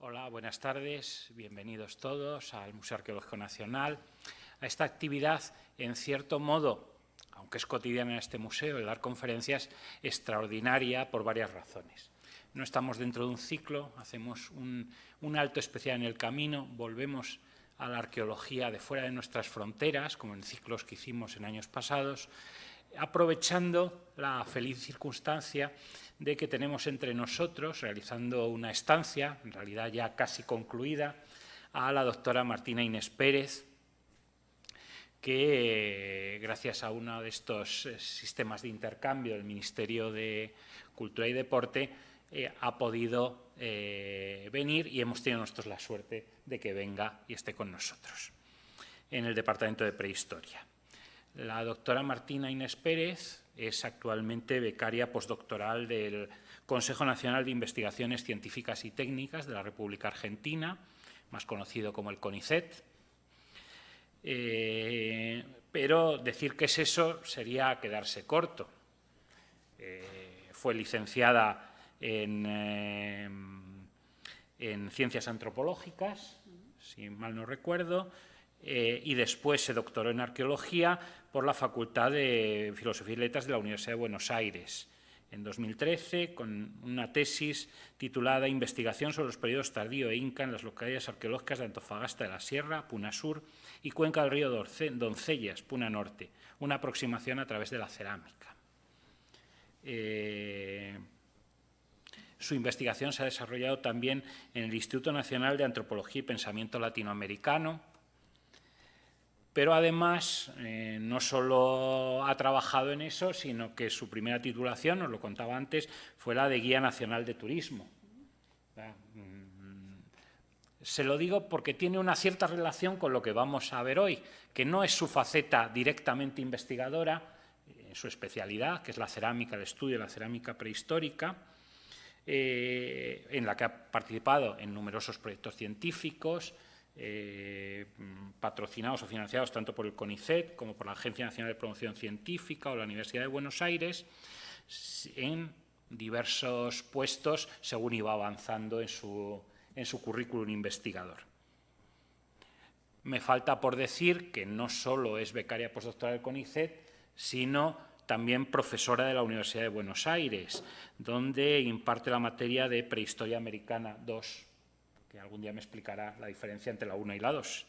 Hola, buenas tardes, bienvenidos todos al Museo Arqueológico Nacional. A esta actividad, en cierto modo, aunque es cotidiana en este museo, el dar conferencias, extraordinaria por varias razones. No estamos dentro de un ciclo, hacemos un alto especial en el camino, volvemos a la arqueología de fuera de nuestras fronteras, como en ciclos que hicimos en años pasados, aprovechando la feliz circunstancia de que tenemos entre nosotros, realizando una estancia, en realidad ya casi concluida, a la doctora Martina Inés Pérez, que gracias a uno de estos sistemas de intercambio del Ministerio de Cultura y Deporte ha podido venir y hemos tenido nosotros la suerte de que venga y esté con nosotros en el Departamento de Prehistoria. La doctora Martina Inés Pérez es actualmente becaria postdoctoral del Consejo Nacional de Investigaciones Científicas y Técnicas de la República Argentina, más conocido como el CONICET. Pero decir que es eso sería quedarse corto. Fue licenciada en Ciencias Antropológicas, si mal no recuerdo, y después se doctoró en Arqueología por la Facultad de Filosofía y Letras de la Universidad de Buenos Aires en 2013, con una tesis titulada Investigación sobre los periodos tardío e inca en las localidades arqueológicas de Antofagasta de la Sierra, Puna Sur, y Cuenca del río Doncellas, Puna Norte, una aproximación a través de la cerámica. Su investigación se ha desarrollado también en el Instituto Nacional de Antropología y Pensamiento Latinoamericano, pero además no solo ha trabajado en eso, sino que su primera titulación, os lo contaba antes, fue la de Guía Nacional de Turismo. Se lo digo porque tiene una cierta relación con lo que vamos a ver hoy, que no es su faceta directamente investigadora, su especialidad, que es la cerámica, el estudio de la cerámica prehistórica, en la que ha participado en numerosos proyectos científicos, patrocinados o financiados tanto por el CONICET como por la Agencia Nacional de Promoción Científica o la Universidad de Buenos Aires, en diversos puestos según iba avanzando en su currículum investigador. Me falta por decir que no solo es becaria postdoctoral del CONICET, sino también profesora de la Universidad de Buenos Aires, donde imparte la materia de Prehistoria Americana 2, que algún día me explicará la diferencia entre la 1 y la 2.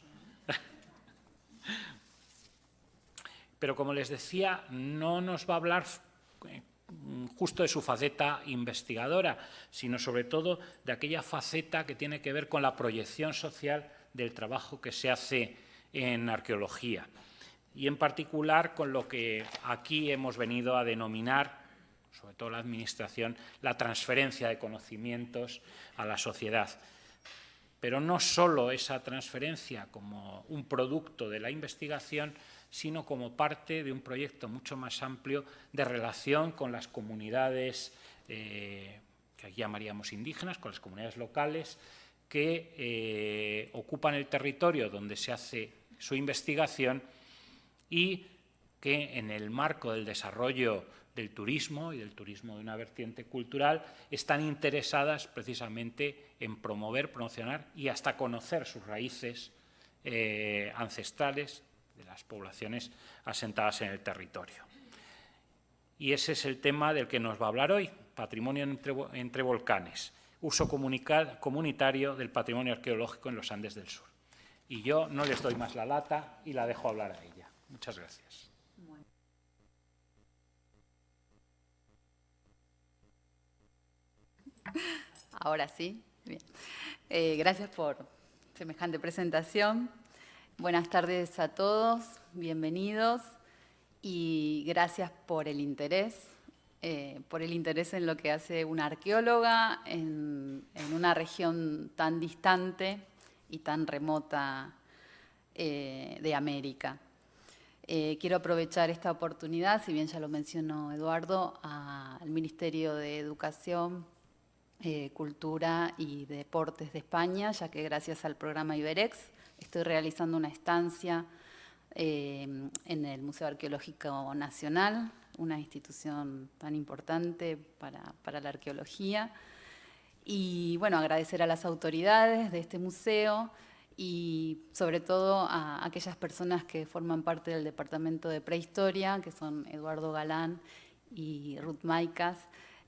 Pero, como les decía, no nos va a hablar justo de su faceta investigadora, sino sobre todo de aquella faceta que tiene que ver con la proyección social del trabajo que se hace en arqueología, y en particular con lo que aquí hemos venido a denominar, sobre todo la Administración, la transferencia de conocimientos a la sociedad. Pero no solo esa transferencia como un producto de la investigación, sino como parte de un proyecto mucho más amplio de relación con las comunidades que aquí llamaríamos indígenas, con las comunidades locales que ocupan el territorio donde se hace su investigación y que en el marco del desarrollo del turismo y del turismo de una vertiente cultural están interesadas precisamente en promover, promocionar y hasta conocer sus raíces ancestrales de las poblaciones asentadas en el territorio. Y ese es el tema del que nos va a hablar hoy, patrimonio entre volcanes, uso comunitario del patrimonio arqueológico en los Andes del Sur. Y yo no les doy más la lata y la dejo hablar a ella. Muchas gracias. Ahora sí. Bien. Gracias por semejante presentación. Buenas tardes a todos, bienvenidos y gracias por el interés en lo que hace una arqueóloga en una región tan distante y tan remota de América. Quiero aprovechar esta oportunidad, si bien ya lo mencionó Eduardo, al Ministerio de Educación, Cultura y Deportes de España, ya que gracias al programa Iberex estoy realizando una estancia en el Museo Arqueológico Nacional, una institución tan importante para la arqueología. Y bueno, agradecer a las autoridades de este museo y sobre todo a aquellas personas que forman parte del Departamento de Prehistoria, que son Eduardo Galán y Ruth Maicas,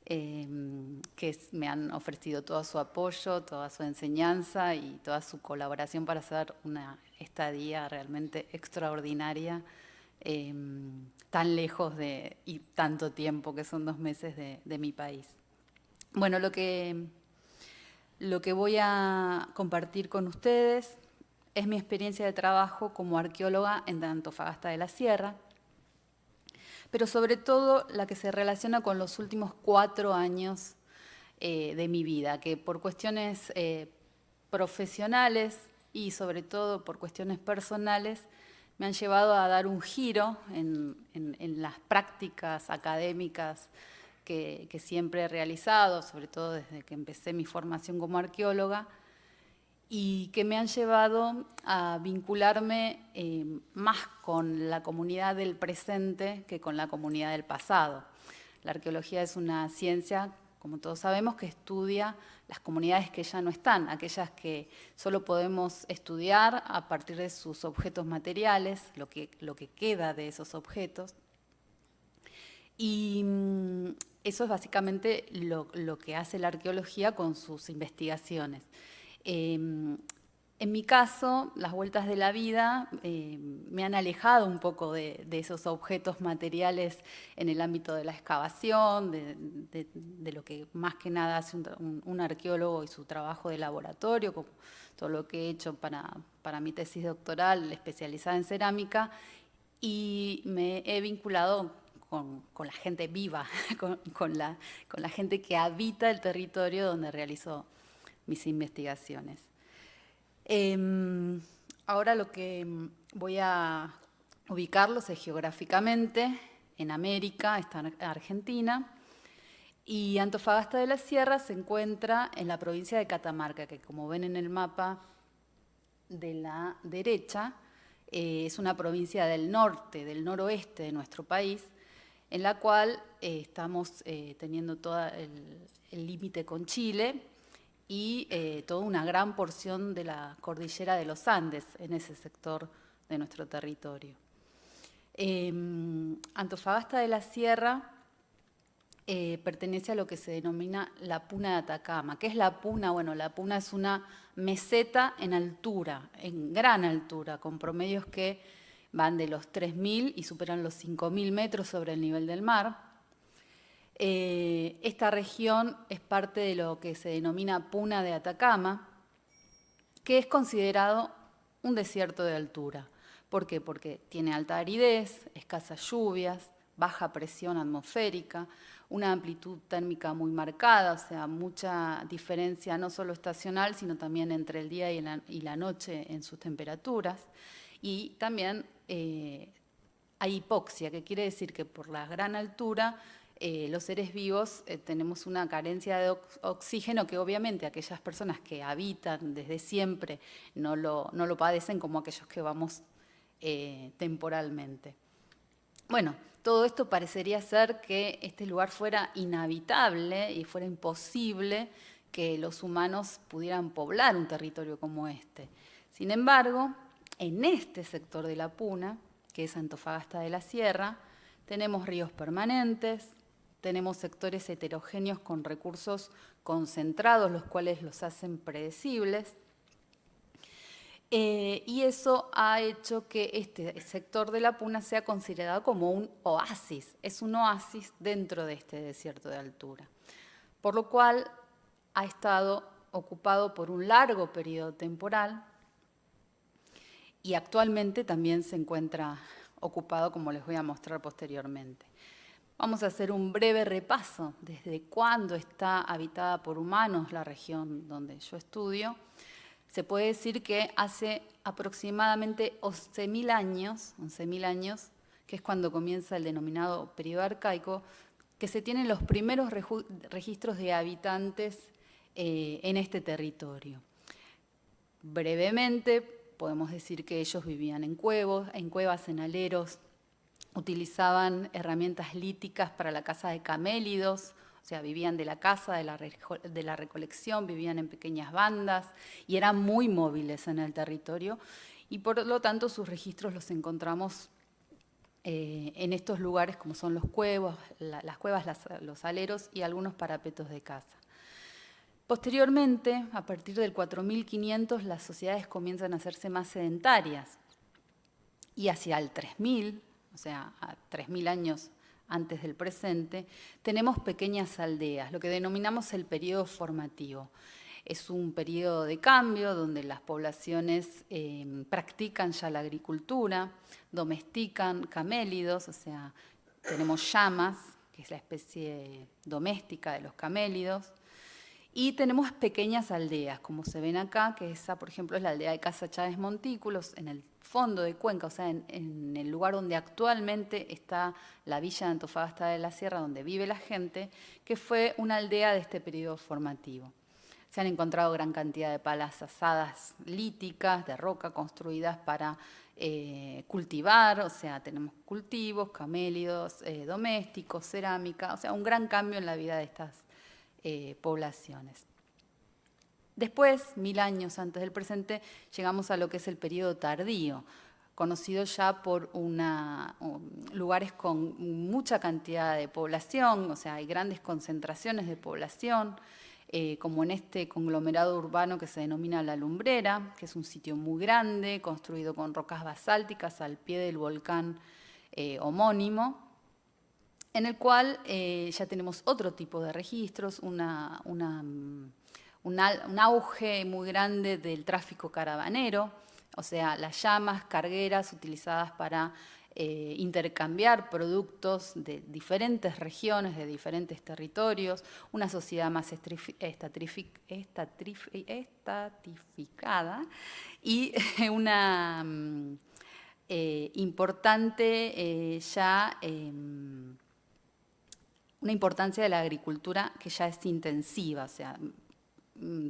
que me han ofrecido todo su apoyo, toda su enseñanza y toda su colaboración para hacer una estadía realmente extraordinaria, tan lejos y tanto tiempo, que son 2 meses de mi país. Bueno, lo que voy a compartir con ustedes es mi experiencia de trabajo como arqueóloga en Antofagasta de la Sierra, pero sobre todo la que se relaciona con los últimos 4 años de mi vida, que por cuestiones profesionales y sobre todo por cuestiones personales me han llevado a dar un giro en las prácticas académicas que siempre he realizado, sobre todo desde que empecé mi formación como arqueóloga, y que me han llevado a vincularme más con la comunidad del presente que con la comunidad del pasado. La arqueología es una ciencia, como todos sabemos, que estudia las comunidades que ya no están, aquellas que solo podemos estudiar a partir de sus objetos materiales, lo que queda de esos objetos. Y eso es básicamente lo que hace la arqueología con sus investigaciones. En mi caso, las vueltas de la vida me han alejado un poco de esos objetos materiales en el ámbito de la excavación, de lo que más que nada hace un arqueólogo y su trabajo de laboratorio, como todo lo que he hecho para mi tesis doctoral especializada en cerámica, y me he vinculado con la gente viva, con la gente que habita el territorio donde realizo mis investigaciones. Ahora lo que voy a ubicarlos es geográficamente en América, está Argentina, y Antofagasta de la Sierra se encuentra en la provincia de Catamarca, que como ven en el mapa de la derecha, es una provincia del norte, del noroeste de nuestro país, en la cual estamos teniendo todo el límite con Chile y toda una gran porción de la cordillera de los Andes en ese sector de nuestro territorio. Antofagasta de la Sierra pertenece a lo que se denomina la Puna de Atacama. ¿Qué es la Puna? Bueno, la Puna es una meseta en altura, en gran altura, con promedios que van de los 3.000 y superan los 5.000 metros sobre el nivel del mar. Esta región es parte de lo que se denomina Puna de Atacama, que es considerado un desierto de altura. ¿Por qué? Porque tiene alta aridez, escasas lluvias, baja presión atmosférica, una amplitud térmica muy marcada, o sea, mucha diferencia no solo estacional, sino también entre el día y la noche en sus temperaturas. Y también hay hipoxia, que quiere decir que por la gran altura los seres vivos tenemos una carencia de oxígeno que obviamente aquellas personas que habitan desde siempre no lo padecen como aquellos que vamos temporalmente. Bueno, todo esto parecería ser que este lugar fuera inhabitable y fuera imposible que los humanos pudieran poblar un territorio como este. Sin embargo, en este sector de la Puna, que es Antofagasta de la Sierra, tenemos ríos permanentes, tenemos sectores heterogéneos con recursos concentrados, los cuales los hacen predecibles. Y eso ha hecho que este sector de la Puna sea considerado como un oasis. Es un oasis dentro de este desierto de altura. Por lo cual ha estado ocupado por un largo periodo temporal y actualmente también se encuentra ocupado, como les voy a mostrar posteriormente. Vamos a hacer un breve repaso desde cuándo está habitada por humanos la región donde yo estudio. Se puede decir que hace aproximadamente 11.000 años, que es cuando comienza el denominado periodo arcaico, que se tienen los primeros registros de habitantes en este territorio. Brevemente, podemos decir que ellos vivían en cuevas, en aleros, utilizaban herramientas líticas para la caza de camélidos, O sea, vivían de la caza, de la recolección, vivían en pequeñas bandas y eran muy móviles en el territorio. Y por lo tanto sus registros los encontramos en estos lugares como son las cuevas, los aleros y algunos parapetos de caza. Posteriormente, a partir del 4500, las sociedades comienzan a hacerse más sedentarias. Y hacia el 3000, o sea, a 3000 años antes del presente, tenemos pequeñas aldeas, lo que denominamos el periodo formativo. Es un periodo de cambio donde las poblaciones practican ya la agricultura, domestican camélidos, o sea, tenemos llamas, que es la especie doméstica de los camélidos, y tenemos pequeñas aldeas, como se ven acá, que esa, por ejemplo, es la aldea de Casa Chávez Montículos, en el fondo de Cuenca, o sea, en el lugar donde actualmente está la villa de Antofagasta de la Sierra, donde vive la gente, que fue una aldea de este periodo formativo. Se han encontrado gran cantidad de palas asadas líticas, de roca, construidas para cultivar, o sea, tenemos cultivos, camélidos domésticos, cerámica, o sea, un gran cambio en la vida de estas poblaciones. Después, 1000 años antes del presente, llegamos a lo que es el periodo tardío, conocido ya por lugares con mucha cantidad de población, o sea, hay grandes concentraciones de población, como en este conglomerado urbano que se denomina La Lumbrera, que es un sitio muy grande, construido con rocas basálticas al pie del volcán homónimo, en el cual ya tenemos otro tipo de registros, un auge muy grande del tráfico caravanero, o sea, las llamas cargueras utilizadas para intercambiar productos de diferentes regiones, de diferentes territorios, una sociedad más estratificada y una importante una importancia de la agricultura que ya es intensiva, o sea,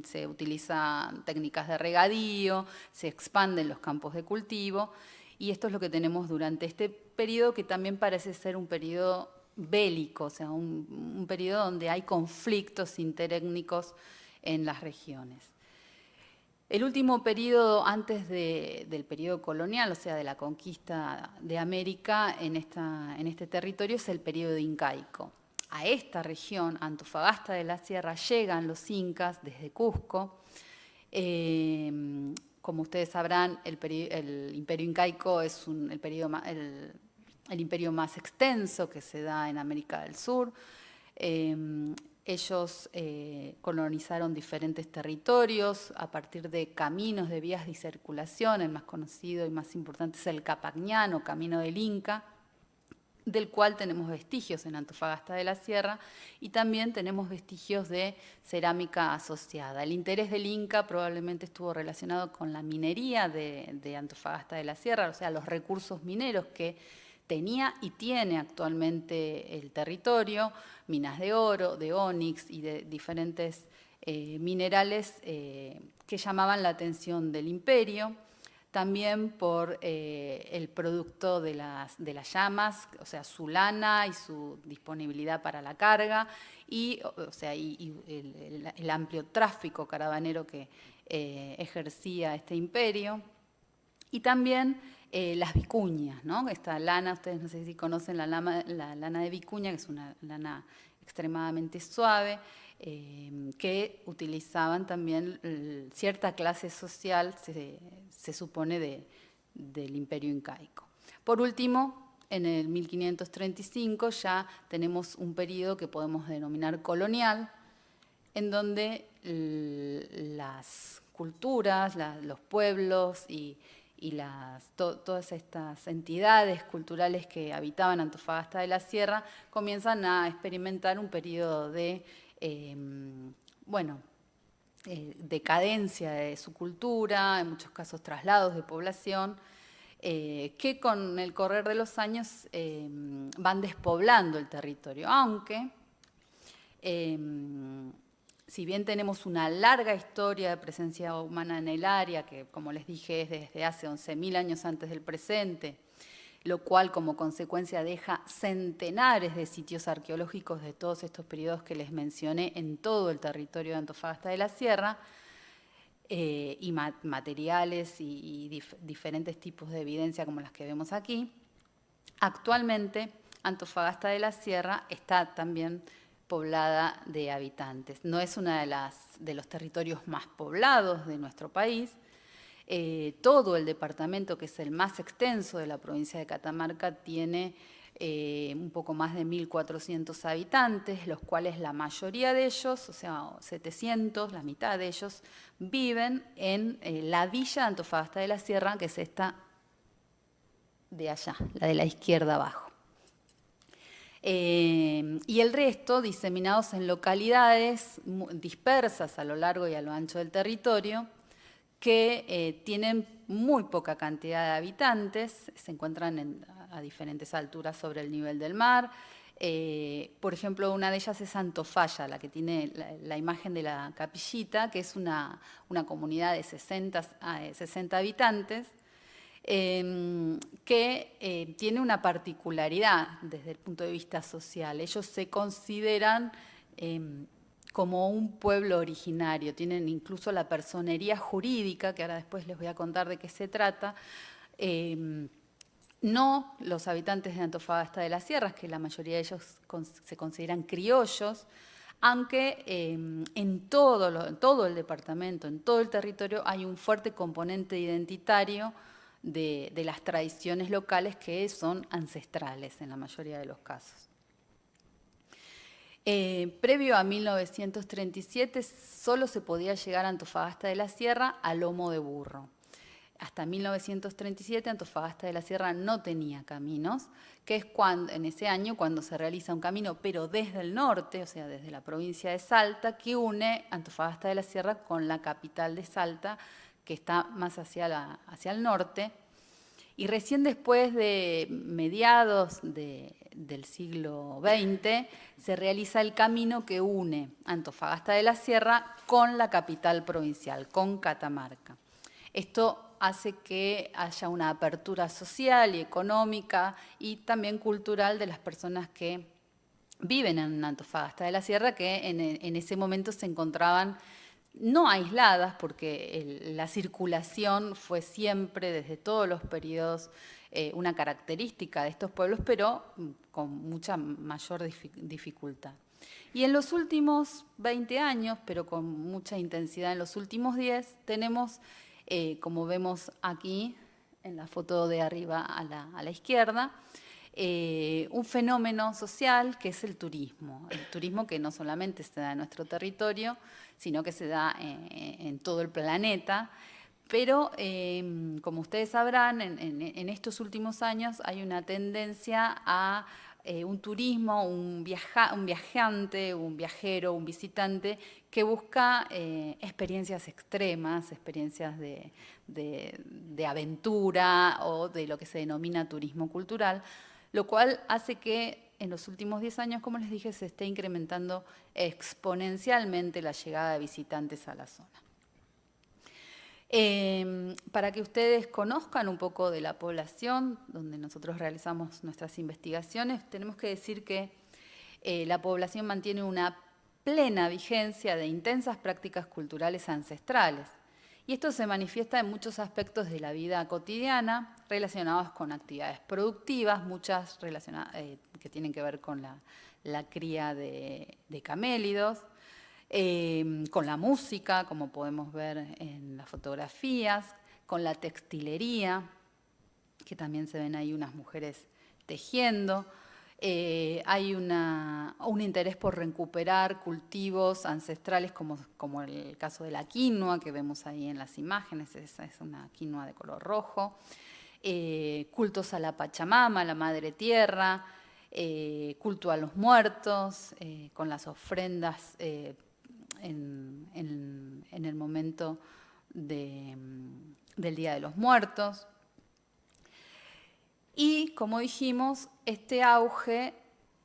se utilizan técnicas de regadío, se expanden los campos de cultivo, y esto es lo que tenemos durante este periodo, que también parece ser un periodo bélico, o sea, un periodo donde hay conflictos interétnicos en las regiones. El último periodo antes del periodo colonial, o sea, de la conquista de América en este territorio, es el periodo incaico. A esta región, Antofagasta de la Sierra, llegan los incas desde Cusco. Como ustedes sabrán, el imperio incaico es el imperio más extenso que se da en América del Sur. Ellos colonizaron diferentes territorios a partir de caminos, de vías de circulación. El más conocido y más importante es el Capacñano, Camino del Inca, del cual tenemos vestigios en Antofagasta de la Sierra, y también tenemos vestigios de cerámica asociada. El interés del Inca probablemente estuvo relacionado con la minería de Antofagasta de la Sierra, o sea, los recursos mineros que tenía y tiene actualmente el territorio, minas de oro, de ónix y de diferentes minerales que llamaban la atención del imperio. También por el producto de las llamas, o sea, su lana y su disponibilidad para la carga, y el amplio tráfico caravanero que ejercía este imperio. Y también las vicuñas, ¿no? Esta lana, ustedes no sé si conocen la lana de vicuña, que es una lana extremadamente suave, que utilizaban también cierta clase social, se supone, del imperio incaico. Por último, en el 1535 ya tenemos un periodo que podemos denominar colonial, en donde las culturas, los pueblos y todas estas entidades culturales que habitaban Antofagasta de la Sierra comienzan a experimentar un periodo de decadencia de su cultura, en muchos casos traslados de población, que con el correr de los años van despoblando el territorio, aunque si bien tenemos una larga historia de presencia humana en el área, que como les dije es desde hace 11.000 años antes del presente, lo cual como consecuencia deja centenares de sitios arqueológicos de todos estos periodos que les mencioné en todo el territorio de Antofagasta de la Sierra, y materiales y diferentes tipos de evidencia como las que vemos aquí. Actualmente, Antofagasta de la Sierra está también poblada de habitantes. No es uno de los territorios más poblados de nuestro país. Todo el departamento, que es el más extenso de la provincia de Catamarca, tiene un poco más de 1.400 habitantes, los cuales la mayoría de ellos, o sea, 700, la mitad de ellos, viven en la villa de Antofagasta de la Sierra, que es esta de allá, la de la izquierda abajo. Y el resto diseminados en localidades dispersas a lo largo y a lo ancho del territorio, que tienen muy poca cantidad de habitantes, se encuentran a diferentes alturas sobre el nivel del mar. Por ejemplo, una de ellas es Antofalla, la que tiene la imagen de la capillita, que es una comunidad de 60 habitantes, que tiene una particularidad desde el punto de vista social. Ellos se consideran como un pueblo originario, tienen incluso la personería jurídica, que ahora después les voy a contar de qué se trata. No los habitantes de Antofagasta de las Sierras, que la mayoría de ellos se consideran criollos, aunque en todo el departamento, en todo el territorio, hay un fuerte componente identitario de las tradiciones locales que son ancestrales en la mayoría de los casos. Previo a 1937 solo se podía llegar a Antofagasta de la Sierra a lomo de burro. Hasta 1937 Antofagasta de la Sierra no tenía caminos, que es en ese año cuando se realiza un camino, pero desde el norte, o sea, desde la provincia de Salta, que une Antofagasta de la Sierra con la capital de Salta, que está más hacia el norte. Y recién después de mediados del siglo XX se realiza el camino que une Antofagasta de la Sierra con la capital provincial, con Catamarca. Esto hace que haya una apertura social y económica y también cultural de las personas que viven en Antofagasta de la Sierra, que en ese momento se encontraban no aisladas, porque la circulación fue siempre, desde todos los periodos, una característica de estos pueblos, pero con mucha mayor dificultad. Y en los últimos 20 años, pero con mucha intensidad en los últimos 10, tenemos, como vemos aquí en la foto de arriba a la izquierda, un fenómeno social que es el turismo que no solamente se da en nuestro territorio, sino que se da en todo el planeta. Pero, como ustedes sabrán, en estos últimos años hay una tendencia a un turismo, un viajante, un viajero, un visitante que busca experiencias extremas, experiencias de aventura o de lo que se denomina turismo cultural, lo cual hace que en los últimos 10 años, como les dije, se esté incrementando exponencialmente la llegada de visitantes a la zona. Para que ustedes conozcan un poco de la población, donde nosotros realizamos nuestras investigaciones, tenemos que decir que la población mantiene una plena vigencia de intensas prácticas culturales ancestrales. Y esto se manifiesta en muchos aspectos de la vida cotidiana relacionados con actividades productivas, muchas que tienen que ver con la cría de camélidos, con la música, como podemos ver en las fotografías, con la textilería, que también se ven ahí unas mujeres tejiendo. Hay un interés por recuperar cultivos ancestrales como el caso de la quinoa que vemos ahí en las imágenes, esa es una quinoa de color rojo. Cultos a la Pachamama, la Madre Tierra, culto a los muertos, con las ofrendas en el momento del Día de los Muertos. Y, como dijimos, este auge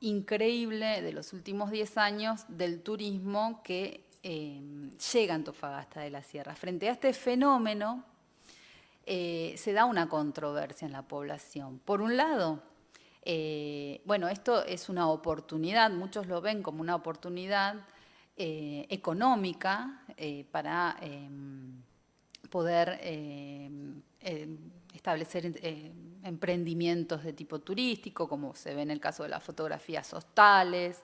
increíble de los últimos 10 años del turismo que llega a Antofagasta de la Sierra. Frente a este fenómeno, se da una controversia en la población. Por un lado, bueno, esto es una oportunidad, muchos lo ven como una oportunidad económica para poder establecer emprendimientos de tipo turístico, como se ve en el caso de las fotografías hostales,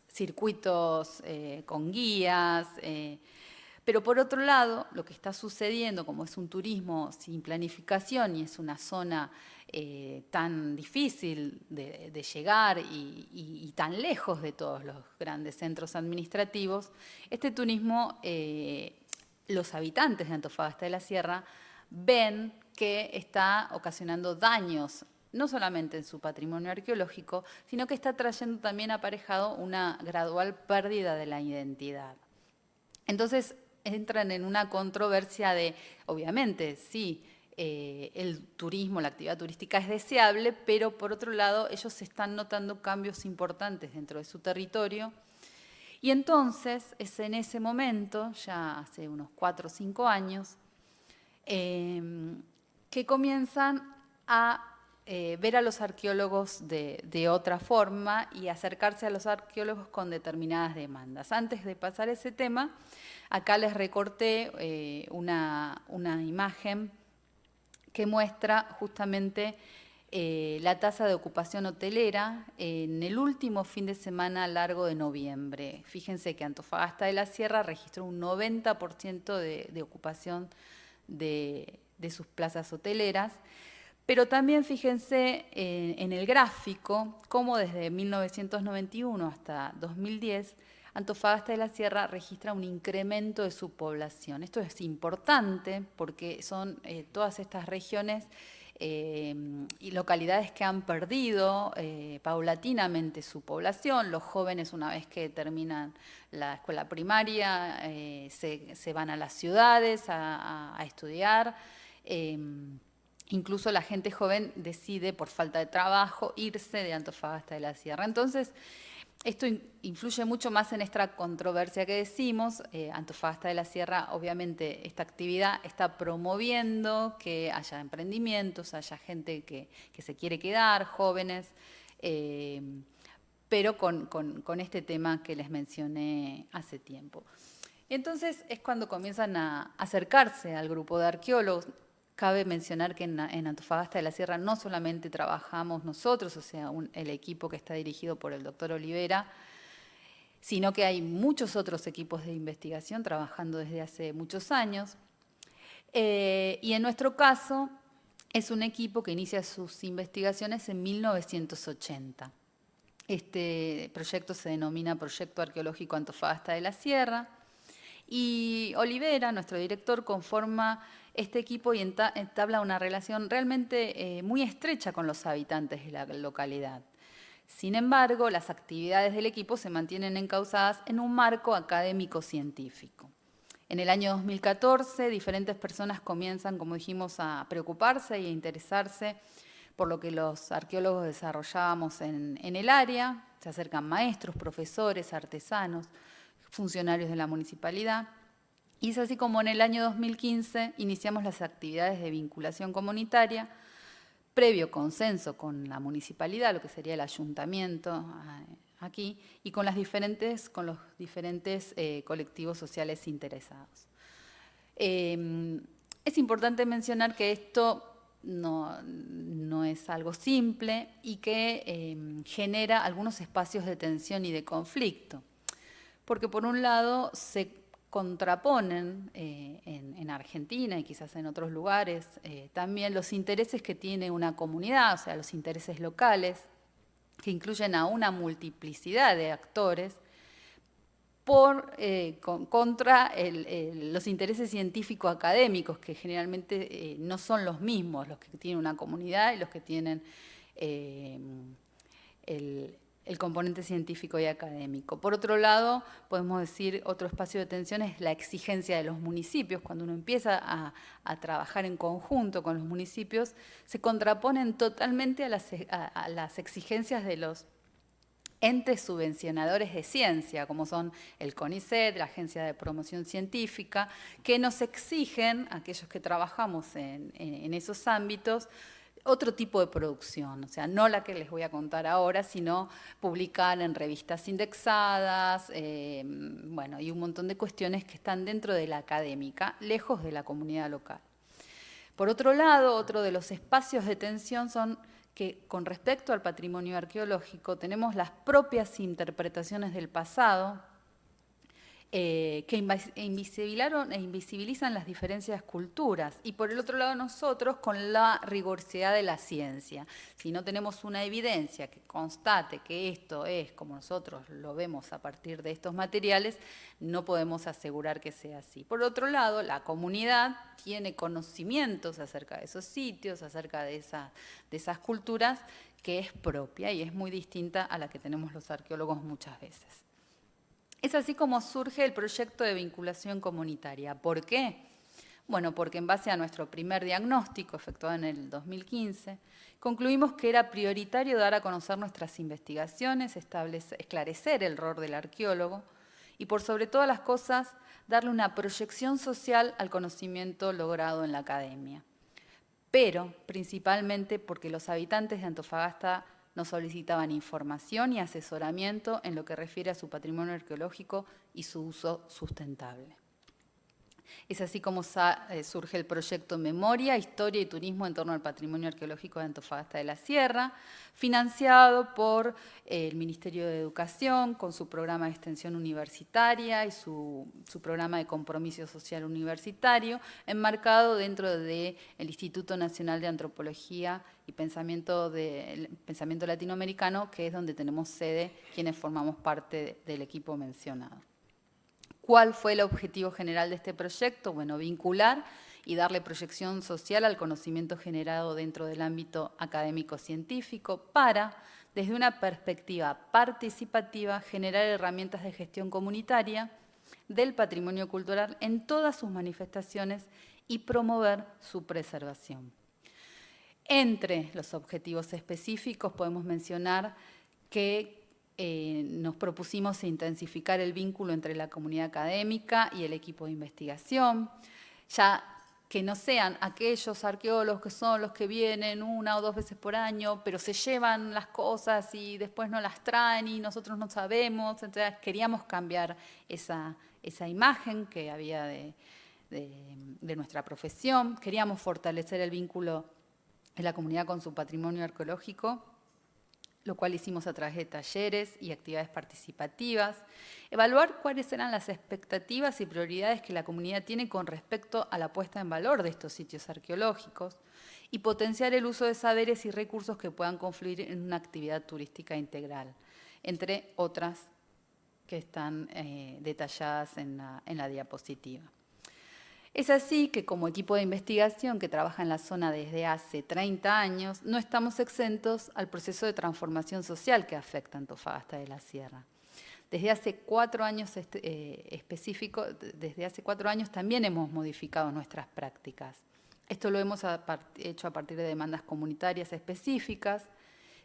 circuitos con guías. Pero por otro lado, lo que está sucediendo, como es un turismo sin planificación y es una zona tan difícil de llegar y tan lejos de todos los grandes centros administrativos, este turismo, los habitantes de Antofagasta de la Sierra ven que está ocasionando daños, no solamente en su patrimonio arqueológico, sino que está trayendo también aparejado una gradual pérdida de la identidad. Entonces entran en una controversia de, obviamente, sí, el turismo, la actividad turística es deseable, pero por otro lado ellos están notando cambios importantes dentro de su territorio. Y entonces es en ese momento, ya hace unos 4 o 5 años, que comienzan a ver a los arqueólogos de otra forma y acercarse a los arqueólogos con determinadas demandas. Antes de pasar ese tema, acá les recorté una imagen que muestra justamente la tasa de ocupación hotelera en el último fin de semana largo de noviembre. Fíjense que Antofagasta de la Sierra registró un 90% de ocupación de sus plazas hoteleras. Pero también fíjense en el gráfico cómo desde 1991 hasta 2010 Antofagasta de la Sierra registra un incremento de su población. Esto es importante porque son todas estas regiones y localidades que han perdido paulatinamente su población. Los jóvenes, una vez que terminan la escuela primaria, se van a las ciudades a estudiar. Incluso la gente joven decide, por falta de trabajo, irse de Antofagasta de la Sierra. Entonces, esto influye mucho más en esta controversia que decimos. Antofagasta de la Sierra, obviamente, esta actividad está promoviendo que haya emprendimientos, haya gente que se quiere quedar, jóvenes, pero con este tema que les mencioné hace tiempo. Entonces, es cuando comienzan a acercarse al grupo de arqueólogos. Cabe mencionar que en Antofagasta de la Sierra no solamente trabajamos nosotros, o sea, el equipo que está dirigido por el doctor Olivera, sino que hay muchos otros equipos de investigación trabajando desde hace muchos años. Y en nuestro caso, es un equipo que inicia sus investigaciones en 1980. Este proyecto se denomina Proyecto Arqueológico Antofagasta de la Sierra. Y Olivera, nuestro director, conforma este equipo y entabla una relación realmente muy estrecha con los habitantes de la localidad. Sin embargo, las actividades del equipo se mantienen encauzadas en un marco académico-científico. En el año 2014, diferentes personas comienzan, como dijimos, a preocuparse y a interesarse por lo que los arqueólogos desarrollábamos en el área. Se acercan maestros, profesores, artesanos, funcionarios de la municipalidad. Y es así como en el año 2015 iniciamos las actividades de vinculación comunitaria, previo consenso con la municipalidad, lo que sería el ayuntamiento aquí, y con los diferentes colectivos sociales interesados. Es importante mencionar que esto no es algo simple y que genera algunos espacios de tensión y de conflicto. Porque por un lado se contraponen en Argentina y quizás en otros lugares también los intereses que tiene una comunidad, o sea, los intereses locales, que incluyen a una multiplicidad de actores, contra los intereses científico-académicos, que generalmente no son los mismos, los que tienen una comunidad y los que tienen el componente científico y académico. Por otro lado, podemos decir, otro espacio de tensión es la exigencia de los municipios. Cuando uno empieza a trabajar en conjunto con los municipios, se contraponen totalmente a las exigencias de los entes subvencionadores de ciencia, como son el CONICET, la Agencia de Promoción Científica, que nos exigen, aquellos que trabajamos en esos ámbitos, otro tipo de producción, o sea, no la que les voy a contar ahora, sino publicar en revistas indexadas, bueno, y un montón de cuestiones que están dentro de la académica, lejos de la comunidad local. Por otro lado, otro de los espacios de tensión son que con respecto al patrimonio arqueológico tenemos las propias interpretaciones del pasado que invisibilizan las diferencias culturas. Y por el otro lado nosotros con la rigurosidad de la ciencia. Si no tenemos una evidencia que constate que esto es como nosotros lo vemos a partir de estos materiales, no podemos asegurar que sea así. Por otro lado, la comunidad tiene conocimientos acerca de esos sitios, acerca de esas culturas, que es propia y es muy distinta a la que tenemos los arqueólogos muchas veces. Es así como surge el proyecto de vinculación comunitaria. ¿Por qué? Bueno, porque en base a nuestro primer diagnóstico, efectuado en el 2015, concluimos que era prioritario dar a conocer nuestras investigaciones, esclarecer el rol del arqueólogo y, por sobre todas las cosas, darle una proyección social al conocimiento logrado en la academia. Pero, principalmente, porque los habitantes de Antofagasta nos solicitaban información y asesoramiento en lo que refiere a su patrimonio arqueológico y su uso sustentable. Es así como surge el proyecto Memoria, Historia y Turismo en torno al patrimonio arqueológico de Antofagasta de la Sierra, financiado por el Ministerio de Educación con su programa de extensión universitaria y su programa de compromiso social universitario, enmarcado dentro del Instituto Nacional de Antropología y Pensamiento Latinoamericano, que es donde tenemos sede quienes formamos parte del equipo mencionado. ¿Cuál fue el objetivo general de este proyecto? Bueno, vincular y darle proyección social al conocimiento generado dentro del ámbito académico-científico para, desde una perspectiva participativa, generar herramientas de gestión comunitaria del patrimonio cultural en todas sus manifestaciones y promover su preservación. Entre los objetivos específicos podemos mencionar que nos propusimos intensificar el vínculo entre la comunidad académica y el equipo de investigación, ya que no sean aquellos arqueólogos que son los que vienen 1 o 2 veces por año, pero se llevan las cosas y después no las traen y nosotros no sabemos. Entonces queríamos cambiar esa imagen que había de nuestra profesión, queríamos fortalecer el vínculo de la comunidad con su patrimonio arqueológico, lo cual hicimos a través de talleres y actividades participativas, evaluar cuáles eran las expectativas y prioridades que la comunidad tiene con respecto a la puesta en valor de estos sitios arqueológicos y potenciar el uso de saberes y recursos que puedan confluir en una actividad turística integral, entre otras que están detalladas en la diapositiva. Es así que como equipo de investigación que trabaja en la zona desde hace 30 años, no estamos exentos al proceso de transformación social que afecta a Antofagasta de la Sierra. Desde hace 4 años desde hace 4 años también hemos modificado nuestras prácticas. Esto lo hemos hecho a partir de demandas comunitarias específicas,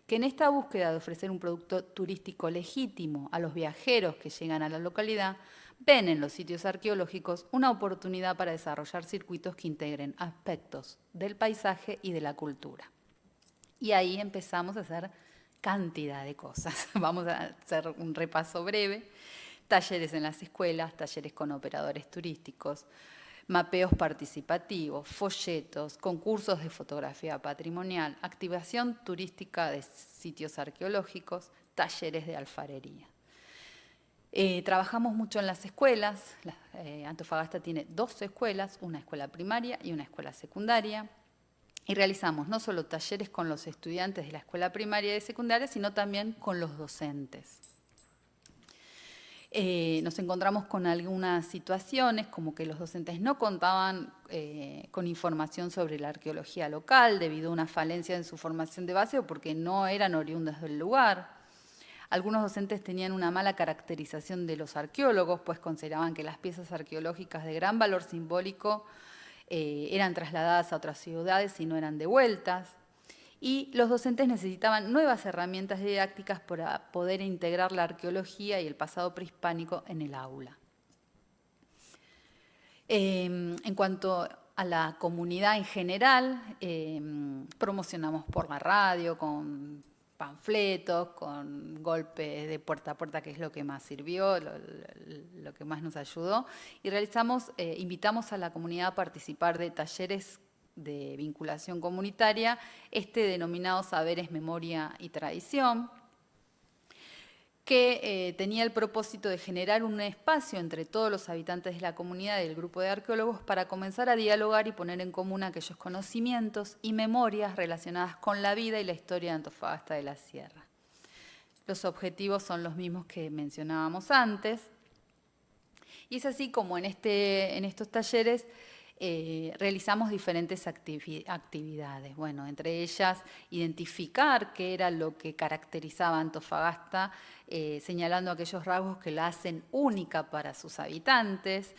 que en esta búsqueda de ofrecer un producto turístico legítimo a los viajeros que llegan a la localidad, ven en los sitios arqueológicos una oportunidad para desarrollar circuitos que integren aspectos del paisaje y de la cultura. Y ahí empezamos a hacer cantidad de cosas. Vamos a hacer un repaso breve. Talleres en las escuelas, talleres con operadores turísticos, mapeos participativos, folletos, concursos de fotografía patrimonial, activación turística de sitios arqueológicos, talleres de alfarería. Trabajamos mucho en las escuelas. Antofagasta tiene 2 escuelas, una escuela primaria y una escuela secundaria. Y realizamos no solo talleres con los estudiantes de la escuela primaria y de secundaria, sino también con los docentes. Nos encontramos con algunas situaciones como que los docentes no contaban con información sobre la arqueología local debido a una falencia en su formación de base o porque no eran oriundos del lugar. Algunos docentes tenían una mala caracterización de los arqueólogos, pues consideraban que las piezas arqueológicas de gran valor simbólico eran trasladadas a otras ciudades y no eran devueltas. y los docentes necesitaban nuevas herramientas didácticas para poder integrar la arqueología y el pasado prehispánico en el aula. En cuanto a la comunidad en general, promocionamos por la radio, con panfletos, con golpes de puerta a puerta, que es lo que más sirvió, lo que más nos ayudó, y invitamos a la comunidad a participar de talleres de vinculación comunitaria, denominado Saberes, Memoria y Tradición, que tenía el propósito de generar un espacio entre todos los habitantes de la comunidad y del grupo de arqueólogos para comenzar a dialogar y poner en común aquellos conocimientos y memorias relacionadas con la vida y la historia de Antofagasta de la Sierra. Los objetivos son los mismos que mencionábamos antes, y es así como en estos talleres realizamos diferentes actividades. Bueno, entre ellas, identificar qué era lo que caracterizaba a Antofagasta, señalando aquellos rasgos que la hacen única para sus habitantes.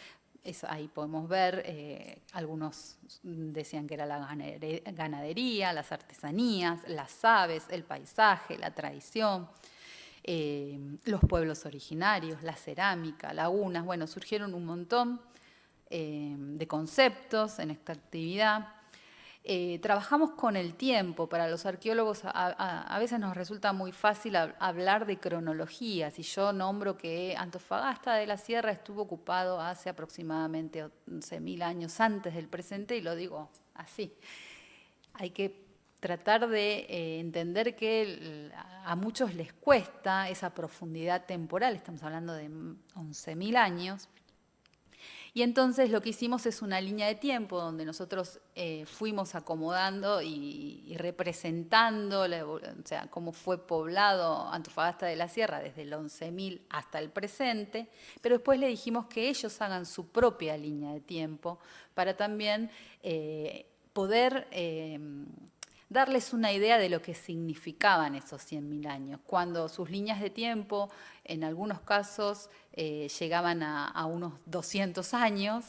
Ahí podemos ver, algunos decían que era la ganadería, las artesanías, las aves, el paisaje, la tradición, los pueblos originarios, la cerámica, lagunas. Bueno, surgieron un montón de conceptos en esta actividad. Trabajamos con el tiempo. Para los arqueólogos a veces nos resulta muy fácil hablar de cronología. Si yo nombro que Antofagasta de la Sierra estuvo ocupado hace aproximadamente 11.000 años antes del presente, y lo digo así. Hay que tratar de entender que a muchos les cuesta esa profundidad temporal. Estamos hablando de 11.000 años. Y entonces lo que hicimos es una línea de tiempo donde nosotros fuimos acomodando y representando o sea, cómo fue poblado Antofagasta de la Sierra desde el 11.000 hasta el presente, pero después le dijimos que ellos hagan su propia línea de tiempo para también poder darles una idea de lo que significaban esos 100.000 años, cuando sus líneas de tiempo, en algunos casos, llegaban a unos 200 años,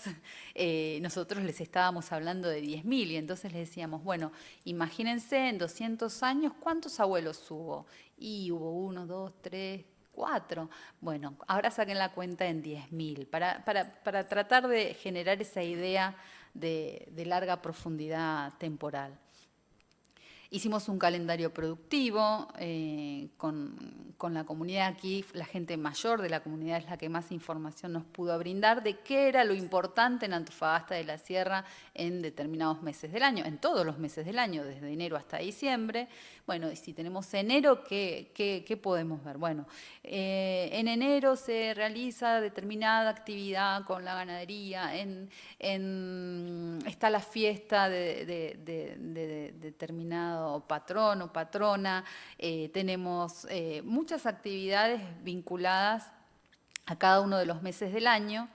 nosotros les estábamos hablando de 10.000, y entonces les decíamos, bueno, imagínense en 200 años, ¿cuántos abuelos hubo? Y hubo 1, 2, 3, 4. Bueno, ahora saquen la cuenta en 10.000, para tratar de generar esa idea de larga profundidad temporal. Hicimos un calendario productivo con la comunidad aquí. La gente mayor de la comunidad es la que más información nos pudo brindar de qué era lo importante en Antofagasta de la Sierra en determinados meses del año, en todos los meses del año, desde enero hasta diciembre. Bueno, y si tenemos enero, ¿qué podemos ver? Bueno, en enero se realiza determinada actividad con la ganadería, está la fiesta de determinado patrón o patrona, tenemos muchas actividades vinculadas a cada uno de los meses del año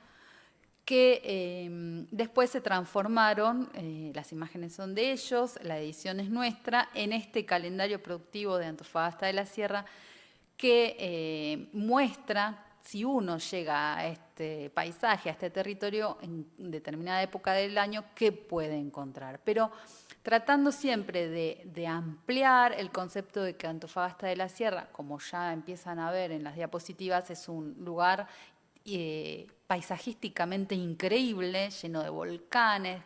que después se transformaron, las imágenes son de ellos, la edición es nuestra, en este calendario productivo de Antofagasta de la Sierra que muestra si uno llega a este paisaje, a este territorio en determinada época del año, qué puede encontrar. Pero tratando siempre de ampliar el concepto de que Antofagasta de la Sierra, como ya empiezan a ver en las diapositivas, es un lugar paisajísticamente increíble, lleno de volcanes,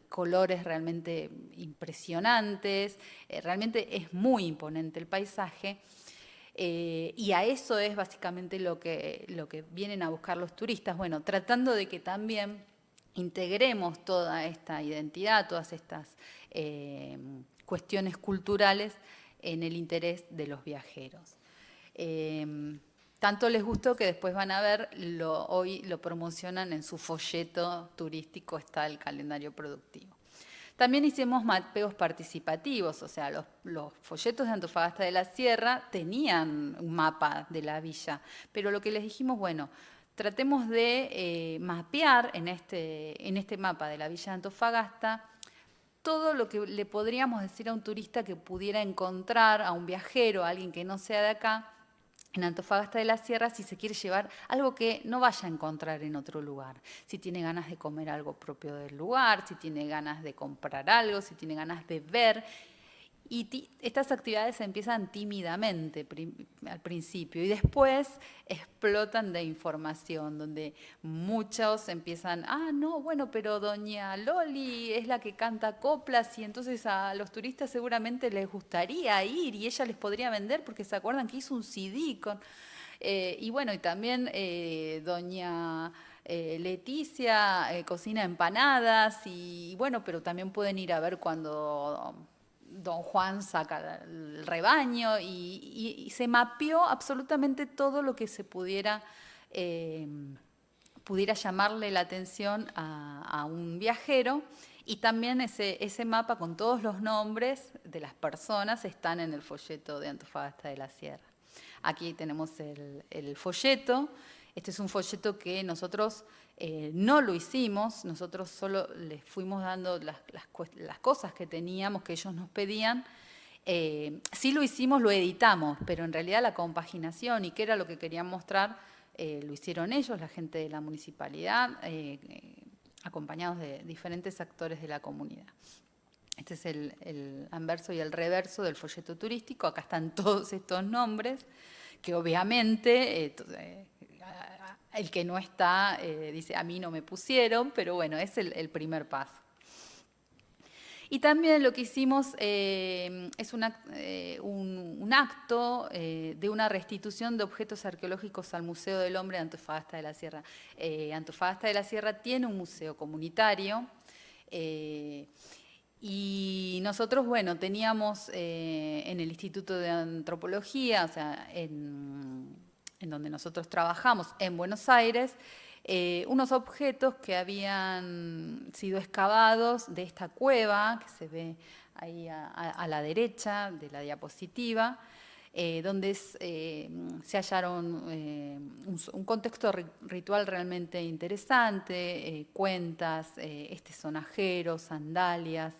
colores realmente impresionantes, realmente es muy imponente el paisaje. Y a eso es básicamente lo que vienen a buscar los turistas, bueno, tratando de que también integremos toda esta identidad, todas estas cuestiones culturales en el interés de los viajeros. Tanto les gustó que después van a ver, hoy lo promocionan en su folleto turístico, está el calendario productivo. También hicimos mapeos participativos, o sea, los folletos de Antofagasta de la Sierra tenían un mapa de la villa, pero lo que les dijimos, bueno, tratemos de mapear en este mapa de la villa de Antofagasta todo lo que le podríamos decir a un turista que pudiera encontrar, a un viajero, a alguien que no sea de acá, en Antofagasta de la Sierra si se quiere llevar algo que no vaya a encontrar en otro lugar. Si tiene ganas de comer algo propio del lugar, si tiene ganas de comprar algo, si tiene ganas de ver. Y estas actividades empiezan tímidamente al principio y después explotan de información, donde muchos empiezan, no, bueno, pero doña Loli es la que canta coplas y entonces a los turistas seguramente les gustaría ir y ella les podría vender porque se acuerdan que hizo un CD con... y bueno, y también doña... Leticia cocina empanadas y bueno, pero también pueden ir a ver cuando don Juan saca el rebaño y se mapeó absolutamente todo lo que se pudiera llamarle la atención a un viajero, y también ese mapa con todos los nombres de las personas están en el folleto de Antofagasta de la Sierra. Aquí tenemos el folleto. Este es un folleto que nosotros no lo hicimos, nosotros solo les fuimos dando las cosas que teníamos, que ellos nos pedían. Sí lo hicimos, lo editamos, pero en realidad la compaginación y qué era lo que querían mostrar lo hicieron ellos, la gente de la municipalidad, acompañados de diferentes actores de la comunidad. Este es el anverso y el reverso del folleto turístico. Acá están todos estos nombres, que obviamente el que no está dice, a mí no me pusieron, pero bueno, es el primer paso. Y también lo que hicimos es un acto de una restitución de objetos arqueológicos al Museo del Hombre de Antofagasta de la Sierra. Antofagasta de la Sierra tiene un museo comunitario y nosotros, bueno, teníamos en el Instituto de Antropología, o sea, en donde nosotros trabajamos en Buenos Aires, unos objetos que habían sido excavados de esta cueva, que se ve ahí a la derecha de la diapositiva, donde se hallaron un contexto ritual realmente interesante, cuentas, sonajeros, sandalias,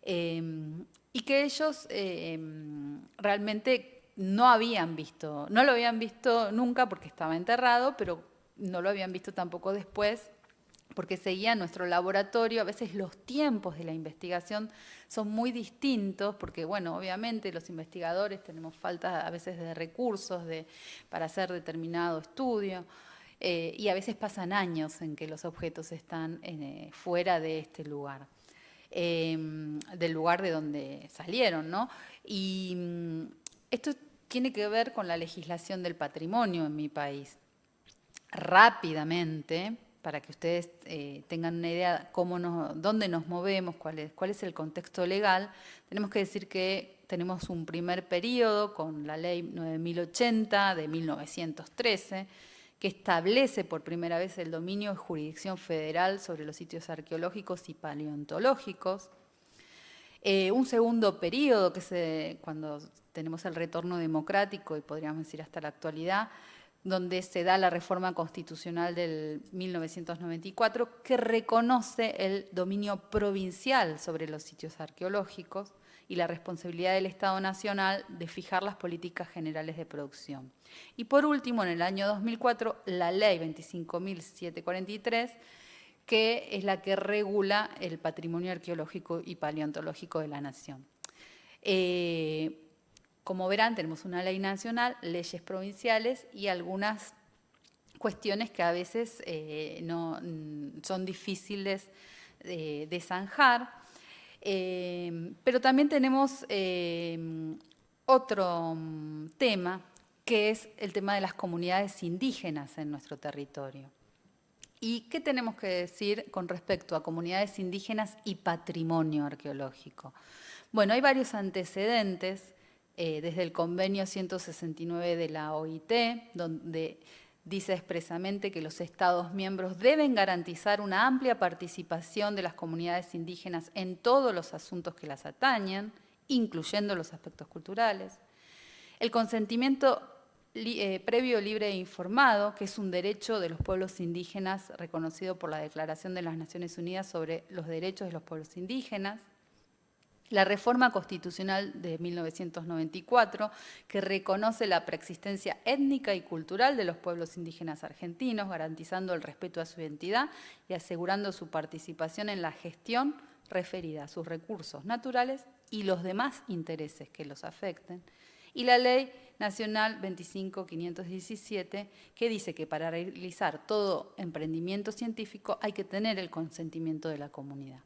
y que ellos realmente no lo habían visto nunca porque estaba enterrado, pero no lo habían visto tampoco después, porque seguía nuestro laboratorio. A veces los tiempos de la investigación son muy distintos, porque, bueno, obviamente los investigadores tenemos falta a veces de recursos para hacer determinado estudio, y a veces pasan años en que los objetos están fuera de este lugar, del lugar de donde salieron, ¿no? Y esto tiene que ver con la legislación del patrimonio en mi país. Rápidamente, para que ustedes tengan una idea dónde nos movemos, cuál es el contexto legal, tenemos que decir que tenemos un primer periodo con la ley 9080 de 1913, que establece por primera vez el dominio de jurisdicción federal sobre los sitios arqueológicos y paleontológicos. Un segundo periodo, cuando tenemos el retorno democrático, y podríamos decir hasta la actualidad, donde se da la reforma constitucional del 1994, que reconoce el dominio provincial sobre los sitios arqueológicos y la responsabilidad del Estado Nacional de fijar las políticas generales de producción. Y por último, en el año 2004, la ley 25.743, que es la que regula el patrimonio arqueológico y paleontológico de la nación. Como verán, tenemos una ley nacional, leyes provinciales y algunas cuestiones que a veces son difíciles de zanjar. Pero también tenemos otro tema, que es el tema de las comunidades indígenas en nuestro territorio. ¿Y qué tenemos que decir con respecto a comunidades indígenas y patrimonio arqueológico? Bueno, hay varios antecedentes. Desde el convenio 169 de la OIT, donde dice expresamente que los Estados miembros deben garantizar una amplia participación de las comunidades indígenas en todos los asuntos que las atañen, incluyendo los aspectos culturales. El consentimiento previo, libre e informado, que es un derecho de los pueblos indígenas reconocido por la Declaración de las Naciones Unidas sobre los Derechos de los Pueblos Indígenas. La reforma constitucional de 1994, que reconoce la preexistencia étnica y cultural de los pueblos indígenas argentinos, garantizando el respeto a su identidad y asegurando su participación en la gestión referida a sus recursos naturales y los demás intereses que los afecten. Y la Ley Nacional 25.517, que dice que para realizar todo emprendimiento científico hay que tener el consentimiento de la comunidad.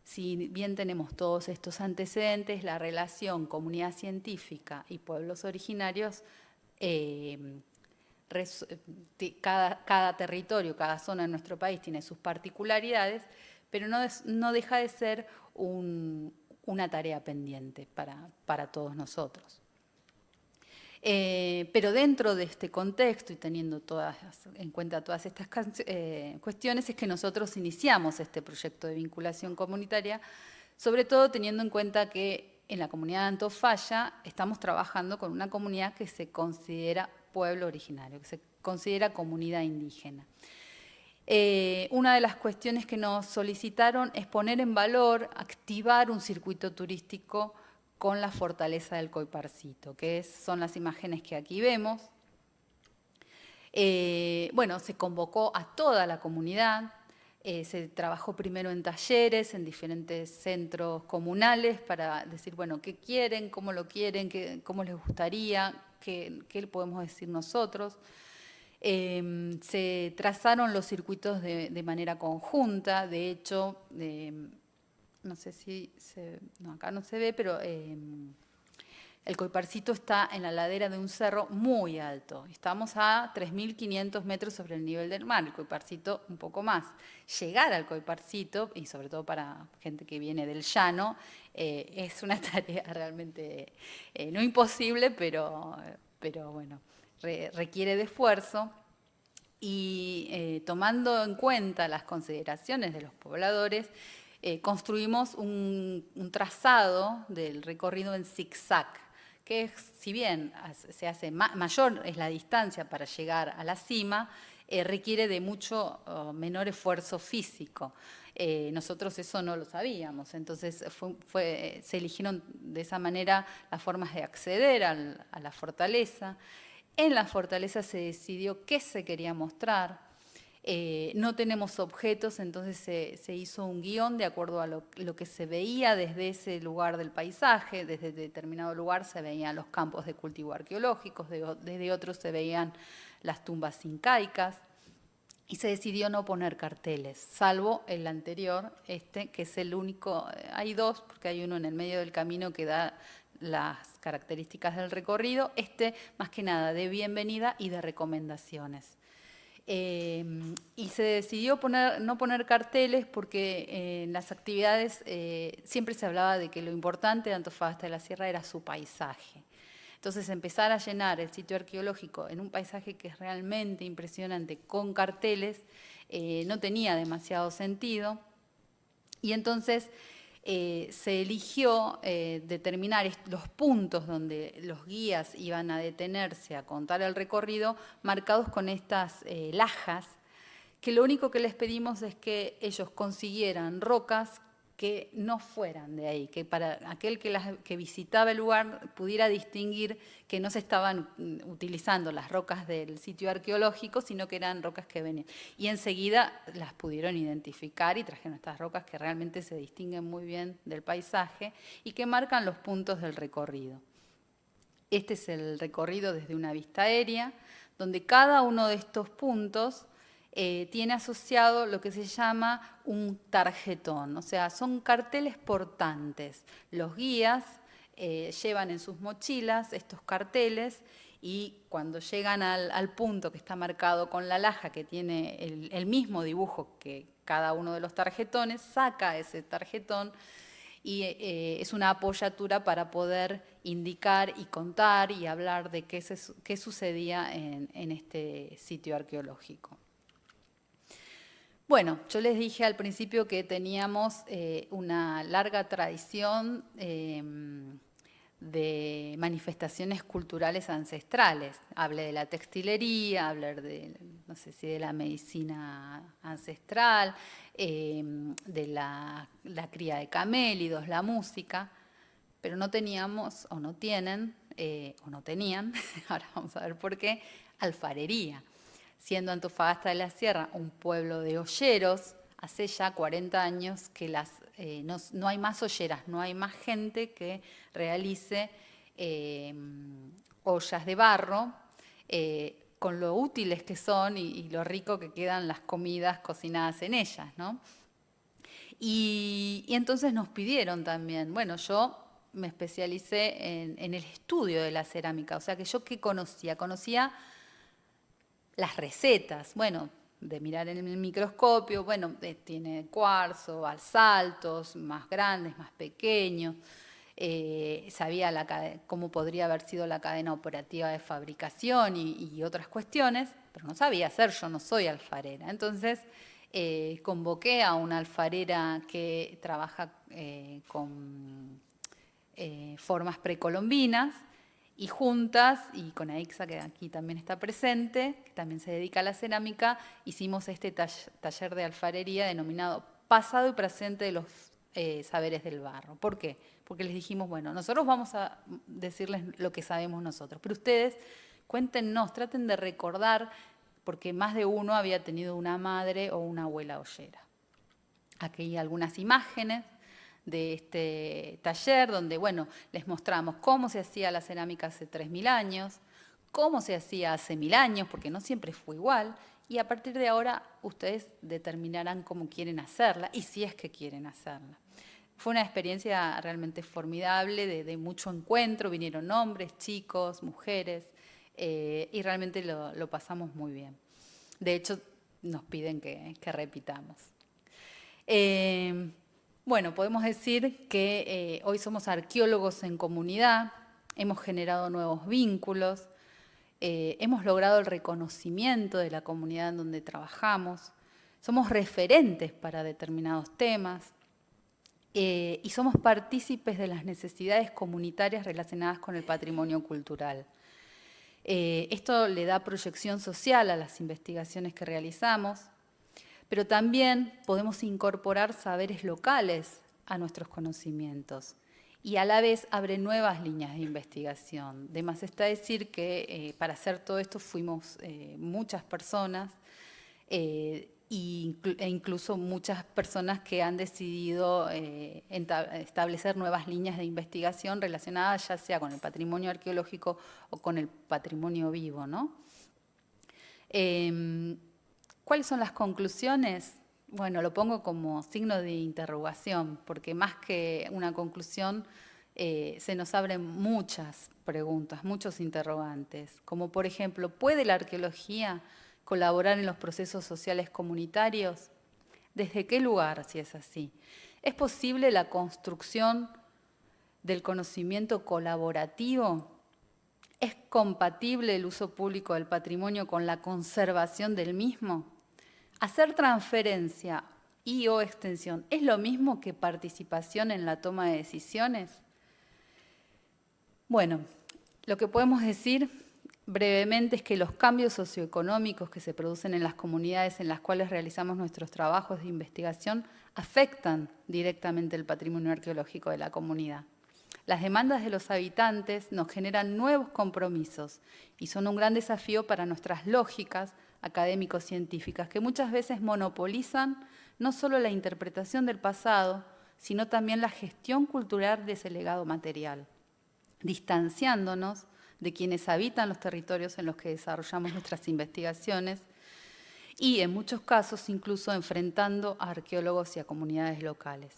Si bien tenemos todos estos antecedentes, la relación comunidad científica y pueblos originarios, cada territorio, cada zona en nuestro país tiene sus particularidades, pero no deja de ser una tarea pendiente para todos nosotros. Pero dentro de este contexto y teniendo en cuenta todas estas cuestiones es que nosotros iniciamos este proyecto de vinculación comunitaria, sobre todo teniendo en cuenta que en la comunidad de Antofalla estamos trabajando con una comunidad que se considera pueblo originario, que se considera comunidad indígena. Una de las cuestiones que nos solicitaron es poner en valor, activar un circuito turístico con la fortaleza del Coiparcito, que son las imágenes que aquí vemos. Bueno, se convocó a toda la comunidad, se trabajó primero en talleres, en diferentes centros comunales para decir, bueno, qué quieren, cómo lo quieren, cómo les gustaría, qué podemos decir nosotros. Se trazaron los circuitos de manera conjunta, de hecho, no sé si acá no se ve, pero el Coiparcito está en la ladera de un cerro muy alto. Estamos a 3.500 metros sobre el nivel del mar, el Coiparcito un poco más. Llegar al Coiparcito, y sobre todo para gente que viene del llano, es una tarea realmente no imposible, pero bueno, requiere de esfuerzo. Y tomando en cuenta las consideraciones de los pobladores, construimos un trazado del recorrido en zigzag, que si bien se hace mayor es la distancia para llegar a la cima, requiere de mucho menor esfuerzo físico. Nosotros eso no lo sabíamos, entonces se eligieron de esa manera las formas de acceder a la fortaleza. En la fortaleza se decidió qué se quería mostrar. No tenemos objetos, entonces se hizo un guión de acuerdo a lo que se veía desde ese lugar del paisaje. Desde determinado lugar se veían los campos de cultivo arqueológicos, desde otros se veían las tumbas incaicas. Y se decidió no poner carteles, salvo el anterior, que es el único. Hay dos, porque hay uno en el medio del camino que da las características del recorrido, más que nada de bienvenida y de recomendaciones. Y se decidió no poner carteles porque en las actividades siempre se hablaba de que lo importante de Antofagasta de la Sierra era su paisaje. Entonces empezar a llenar el sitio arqueológico en un paisaje que es realmente impresionante con carteles no tenía demasiado sentido. Y entonces se eligió determinar los puntos donde los guías iban a detenerse a contar el recorrido, marcados con estas lajas, que lo único que les pedimos es que ellos consiguieran rocas que no fueran de ahí, que para aquel que visitaba el lugar pudiera distinguir que no se estaban utilizando las rocas del sitio arqueológico, sino que eran rocas que venían. Y enseguida las pudieron identificar y trajeron estas rocas que realmente se distinguen muy bien del paisaje y que marcan los puntos del recorrido. Este es el recorrido desde una vista aérea, donde cada uno de estos puntos tiene asociado lo que se llama un tarjetón, o sea, son carteles portantes. Los guías llevan en sus mochilas estos carteles y cuando llegan al punto que está marcado con la laja, que tiene el mismo dibujo que cada uno de los tarjetones, saca ese tarjetón y es una apoyatura para poder indicar y contar y hablar de qué sucedía en este sitio arqueológico. Bueno, yo les dije al principio que teníamos una larga tradición de manifestaciones culturales ancestrales. Hablé de la textilería, hablé de, no sé si de la medicina ancestral, de la cría de camélidos, la música, pero no teníamos, o no tienen, o no tenían, ahora vamos a ver por qué, alfarería. Siendo Antofagasta de la Sierra un pueblo de olleros, hace ya 40 años que no hay más olleras, no hay más gente que realice ollas de barro, con lo útiles que son y lo rico que quedan las comidas cocinadas en ellas, ¿no? Y entonces nos pidieron también, bueno, yo me especialicé en el estudio de la cerámica, o sea que yo ¿qué conocía? Conocía las recetas, bueno, de mirar en el microscopio, bueno, tiene cuarzo, basaltos, más grandes, más pequeños, sabía cómo podría haber sido la cadena operativa de fabricación y otras cuestiones, pero no sabía hacer, yo no soy alfarera. Entonces convoqué a una alfarera que trabaja con formas precolombinas, y juntas, y con Aixa, que aquí también está presente, que también se dedica a la cerámica, hicimos este taller de alfarería denominado Pasado y Presente de los Saberes del Barro. ¿Por qué? Porque les dijimos, bueno, nosotros vamos a decirles lo que sabemos nosotros, pero ustedes cuéntenos, traten de recordar, porque más de uno había tenido una madre o una abuela ollera. Aquí hay algunas imágenes de este taller donde, bueno, les mostramos cómo se hacía la cerámica hace 3.000 años, cómo se hacía hace 1.000 años, porque no siempre fue igual, y a partir de ahora ustedes determinarán cómo quieren hacerla y si es que quieren hacerla. Fue una experiencia realmente formidable, de mucho encuentro, vinieron hombres, chicos, mujeres, y realmente lo pasamos muy bien. De hecho, nos piden que repitamos. Bueno, podemos decir que hoy somos arqueólogos en comunidad, hemos generado nuevos vínculos, hemos logrado el reconocimiento de la comunidad en donde trabajamos, somos referentes para determinados temas y somos partícipes de las necesidades comunitarias relacionadas con el patrimonio cultural. Esto le da proyección social a las investigaciones que realizamos, pero también podemos incorporar saberes locales a nuestros conocimientos y a la vez abre nuevas líneas de investigación. De más está decir que para hacer todo esto fuimos muchas personas e incluso muchas personas que han decidido establecer nuevas líneas de investigación relacionadas ya sea con el patrimonio arqueológico o con el patrimonio vivo, ¿no? ¿Cuáles son las conclusiones? Bueno, lo pongo como signo de interrogación, porque más que una conclusión, se nos abren muchas preguntas, muchos interrogantes, como por ejemplo, ¿puede la arqueología colaborar en los procesos sociales comunitarios? ¿Desde qué lugar, si es así? ¿Es posible la construcción del conocimiento colaborativo? ¿Es compatible el uso público del patrimonio con la conservación del mismo? ¿Hacer transferencia y o extensión es lo mismo que participación en la toma de decisiones? Bueno, lo que podemos decir brevemente es que los cambios socioeconómicos que se producen en las comunidades en las cuales realizamos nuestros trabajos de investigación afectan directamente el patrimonio arqueológico de la comunidad. Las demandas de los habitantes nos generan nuevos compromisos y son un gran desafío para nuestras lógicas académico-científicas, que muchas veces monopolizan no solo la interpretación del pasado, sino también la gestión cultural de ese legado material, distanciándonos de quienes habitan los territorios en los que desarrollamos nuestras investigaciones y, en muchos casos, incluso enfrentando a arqueólogos y a comunidades locales.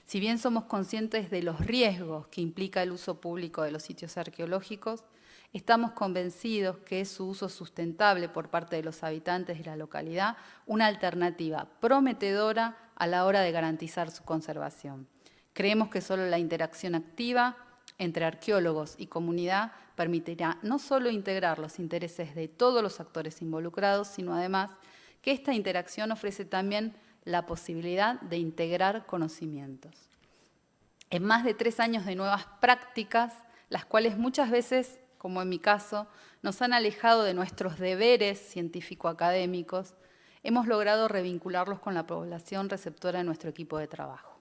Si bien somos conscientes de los riesgos que implica el uso público de los sitios arqueológicos, estamos convencidos que es su uso sustentable por parte de los habitantes de la localidad una alternativa prometedora a la hora de garantizar su conservación. Creemos que solo la interacción activa entre arqueólogos y comunidad permitirá no solo integrar los intereses de todos los actores involucrados, sino además que esta interacción ofrece también la posibilidad de integrar conocimientos. En más de 3 años de nuevas prácticas, las cuales muchas veces, como en mi caso, nos han alejado de nuestros deberes científico-académicos, hemos logrado revincularlos con la población receptora de nuestro equipo de trabajo.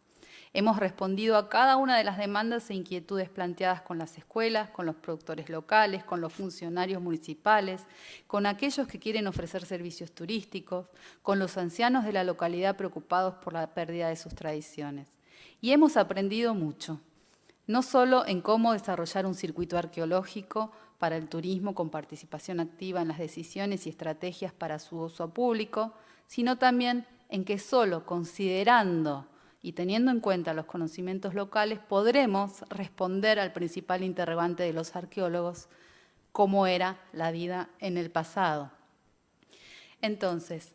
Hemos respondido a cada una de las demandas e inquietudes planteadas con las escuelas, con los productores locales, con los funcionarios municipales, con aquellos que quieren ofrecer servicios turísticos, con los ancianos de la localidad preocupados por la pérdida de sus tradiciones. Y hemos aprendido mucho, no solo en cómo desarrollar un circuito arqueológico para el turismo con participación activa en las decisiones y estrategias para su uso público, sino también en que solo considerando y teniendo en cuenta los conocimientos locales, podremos responder al principal interrogante de los arqueólogos, cómo era la vida en el pasado. Entonces,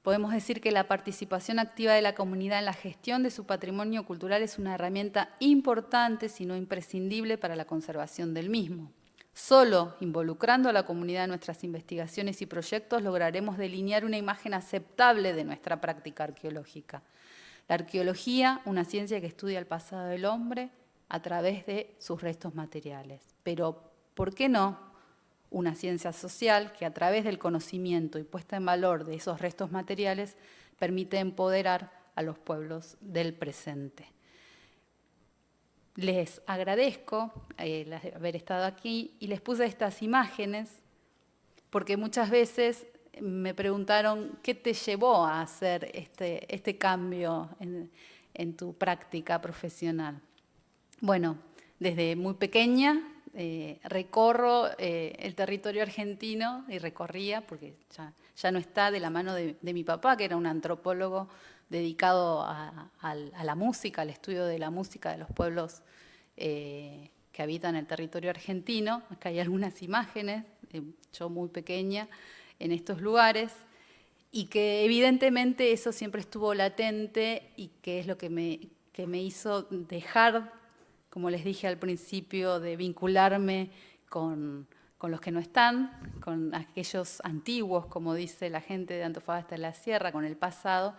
podemos decir que la participación activa de la comunidad en la gestión de su patrimonio cultural es una herramienta importante, si no imprescindible, para la conservación del mismo. Solo involucrando a la comunidad en nuestras investigaciones y proyectos lograremos delinear una imagen aceptable de nuestra práctica arqueológica. La arqueología, una ciencia que estudia el pasado del hombre a través de sus restos materiales. Pero, ¿por qué no una ciencia social que a través del conocimiento y puesta en valor de esos restos materiales permite empoderar a los pueblos del presente? Les agradezco haber estado aquí y les puse estas imágenes porque muchas veces me preguntaron qué te llevó a hacer este cambio en tu práctica profesional. Bueno, desde muy pequeña recorro el territorio argentino y recorría, porque ya no está, de la mano de mi papá, que era un antropólogo dedicado a la música, al estudio de la música de los pueblos que habitan el territorio argentino. Acá hay algunas imágenes, yo muy pequeña, en estos lugares, y que evidentemente eso siempre estuvo latente y que es lo que me hizo dejar, como les dije al principio, de vincularme con los que no están, con aquellos antiguos, como dice la gente de Antofagasta de la Sierra, con el pasado,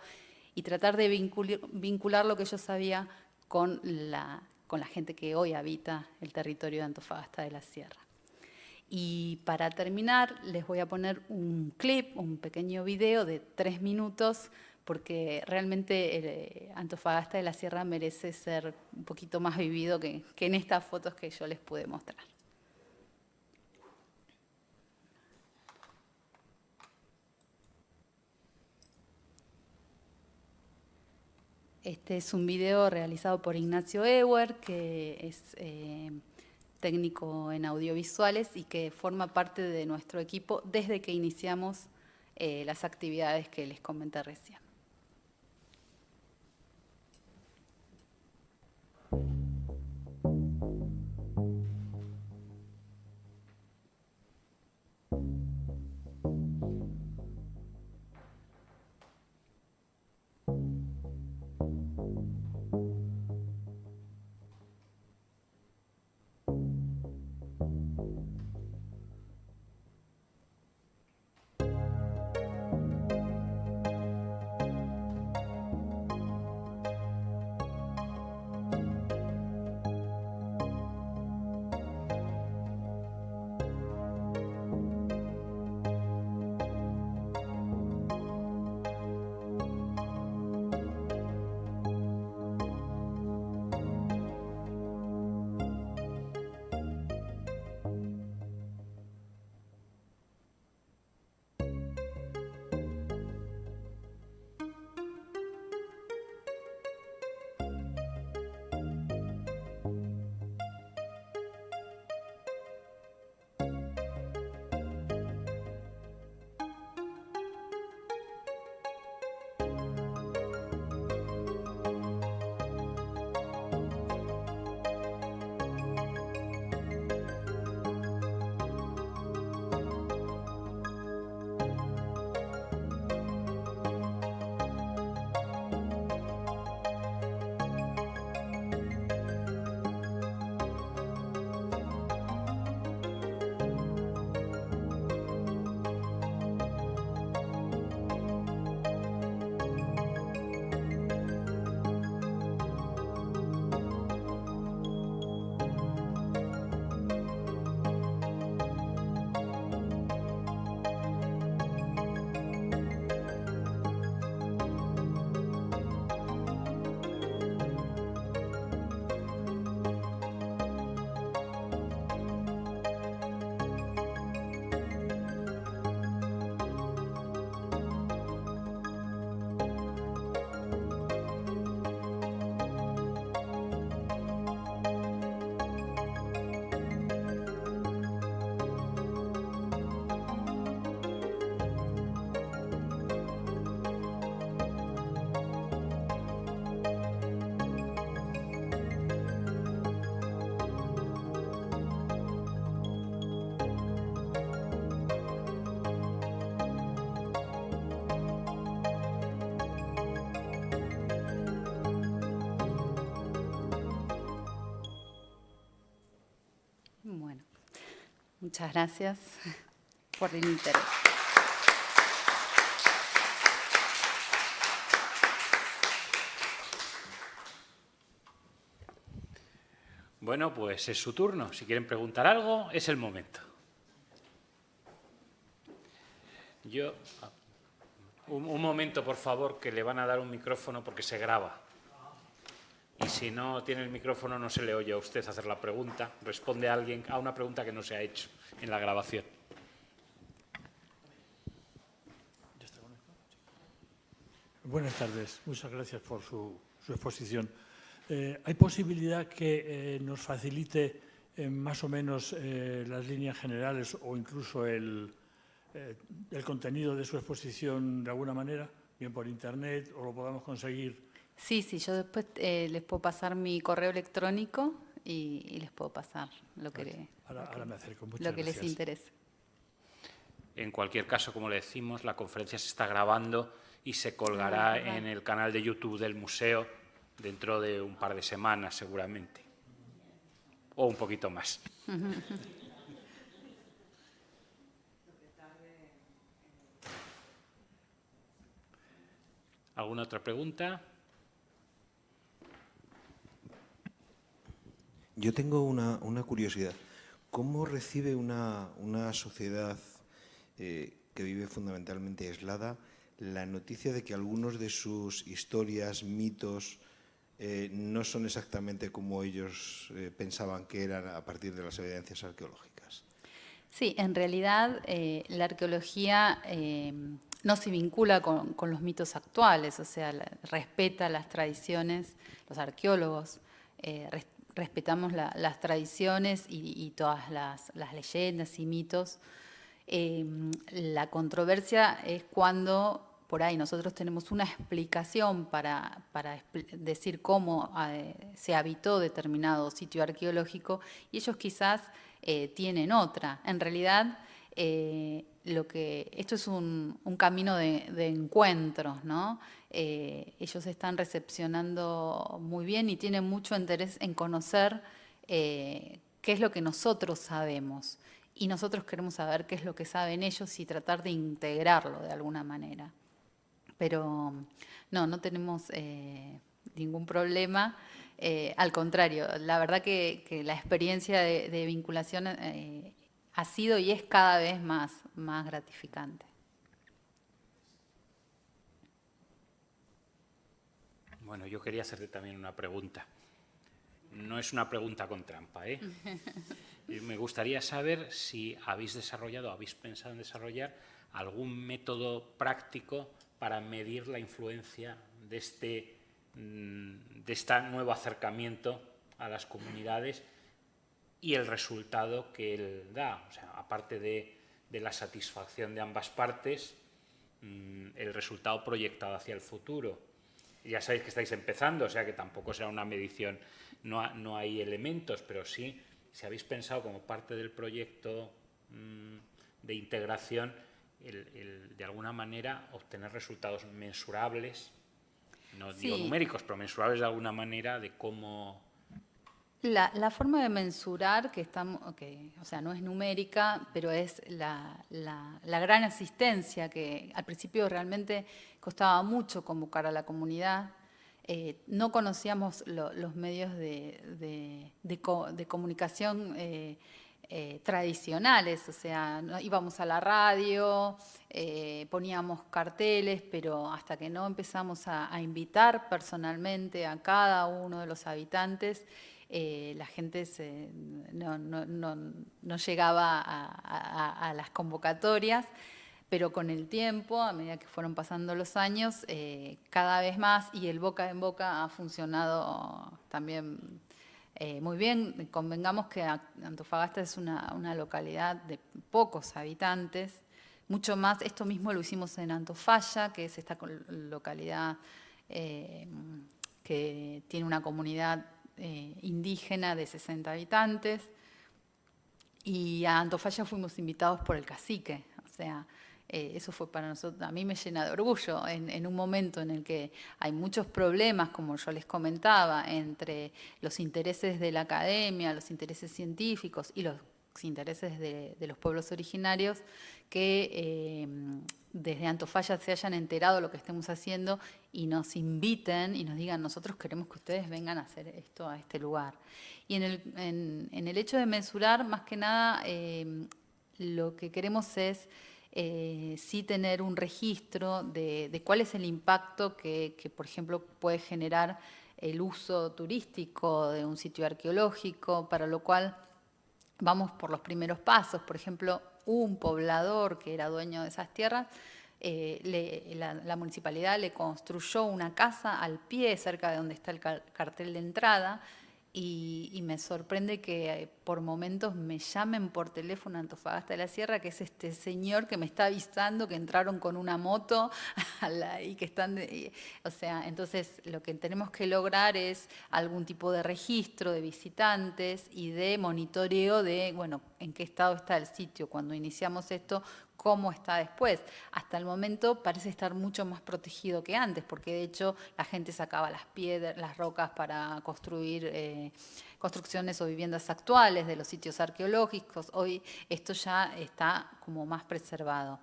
y tratar de vincular lo que yo sabía con la gente que hoy habita el territorio de Antofagasta de la Sierra. Y para terminar, les voy a poner un clip, un pequeño video de 3 minutos, porque realmente Antofagasta de la Sierra merece ser un poquito más vivido que en estas fotos que yo les pude mostrar. Este es un video realizado por Ignacio Ewer, que es técnico en audiovisuales y que forma parte de nuestro equipo desde que iniciamos las actividades que les comenté recién. Muchas gracias por el interés. Bueno, pues es su turno. Si quieren preguntar algo, es el momento. Un momento, por favor, que le van a dar un micrófono porque se graba. Y si no tiene el micrófono, no se le oye a usted hacer la pregunta. Responde a alguien a una pregunta que no se ha hecho en la grabación. Buenas tardes. Muchas gracias por su exposición. ¿Hay posibilidad que nos facilite más o menos las líneas generales o incluso el contenido de su exposición de alguna manera, bien por internet o lo podamos conseguir? Sí, yo después les puedo pasar mi correo electrónico y les puedo pasar lo que, Ahora me acerco. Muchas lo que les gracias. interese. En cualquier caso, como le decimos, la conferencia se está grabando y se colgará en el canal de YouTube del museo dentro de un par de semanas, seguramente. O un poquito más. ¿Alguna otra pregunta? Yo tengo una curiosidad. ¿Cómo recibe una sociedad que vive fundamentalmente aislada la noticia de que algunos de sus historias, mitos, no son exactamente como ellos pensaban que eran a partir de las evidencias arqueológicas? Sí, en realidad la arqueología no se vincula con los mitos actuales, o sea, respeta las tradiciones, los arqueólogos respetamos las tradiciones y todas las leyendas y mitos. La controversia es cuando por ahí nosotros tenemos una explicación para decir cómo se habitó determinado sitio arqueológico y ellos quizás tienen otra. En realidad, esto es un camino de encuentros, ¿no? Ellos están recepcionando muy bien y tienen mucho interés en conocer qué es lo que nosotros sabemos. Y nosotros queremos saber qué es lo que saben ellos y tratar de integrarlo de alguna manera. Pero no tenemos ningún problema. Al contrario, la verdad que la experiencia de vinculación ha sido y es cada vez más gratificante. Bueno, yo quería hacerte también una pregunta. No es una pregunta con trampa, ¿eh? Me gustaría saber si habéis pensado en desarrollar algún método práctico para medir la influencia de este nuevo acercamiento a las comunidades y el resultado que él da. O sea, aparte de la satisfacción de ambas partes, el resultado proyectado hacia el futuro. Ya sabéis que estáis empezando, o sea que tampoco será una medición, no hay elementos, pero sí, si habéis pensado como parte del proyecto de integración, de alguna manera obtener resultados mensurables, no digo numéricos, pero mensurables de alguna manera de cómo... La forma de mensurar, o sea, no es numérica, pero es la gran asistencia que al principio realmente costaba mucho convocar a la comunidad. No conocíamos los medios de comunicación tradicionales, o sea, íbamos a la radio, poníamos carteles, pero hasta que no empezamos a invitar personalmente a cada uno de los habitantes, la gente no llegaba a las convocatorias, pero con el tiempo, a medida que fueron pasando los años, cada vez más, y el boca en boca ha funcionado también muy bien. Convengamos que Antofagasta es una localidad de pocos habitantes, mucho más, esto mismo lo hicimos en Antofalla, que es esta localidad que tiene una comunidad indígena de 60 habitantes, y a Antofalla fuimos invitados por el cacique, o sea, eso fue para nosotros, a mí me llena de orgullo en un momento en el que hay muchos problemas, como yo les comentaba, entre los intereses de la academia, los intereses científicos y los intereses de los pueblos originarios, que desde Antofalla se hayan enterado de lo que estemos haciendo y nos inviten y nos digan, nosotros queremos que ustedes vengan a hacer esto a este lugar. Y en el hecho de mensurar, más que nada, lo que queremos es sí tener un registro de cuál es el impacto que, por ejemplo, puede generar el uso turístico de un sitio arqueológico, para lo cual vamos por los primeros pasos. Por ejemplo, un poblador que era dueño de esas tierras, la municipalidad le construyó una casa al pie, cerca de donde está el cartel de entrada, y me sorprende que por momentos me llamen por teléfono a Antofagasta de la Sierra, que es este señor que me está avisando que entraron con una moto y que están... o sea, entonces lo que tenemos que lograr es algún tipo de registro de visitantes y de monitoreo de, bueno, en qué estado está el sitio. Cuando iniciamos esto, cómo está después. Hasta el momento parece estar mucho más protegido que antes, porque de hecho la gente sacaba las piedras, las rocas para construir construcciones o viviendas actuales de los sitios arqueológicos. Hoy esto ya está como más preservado.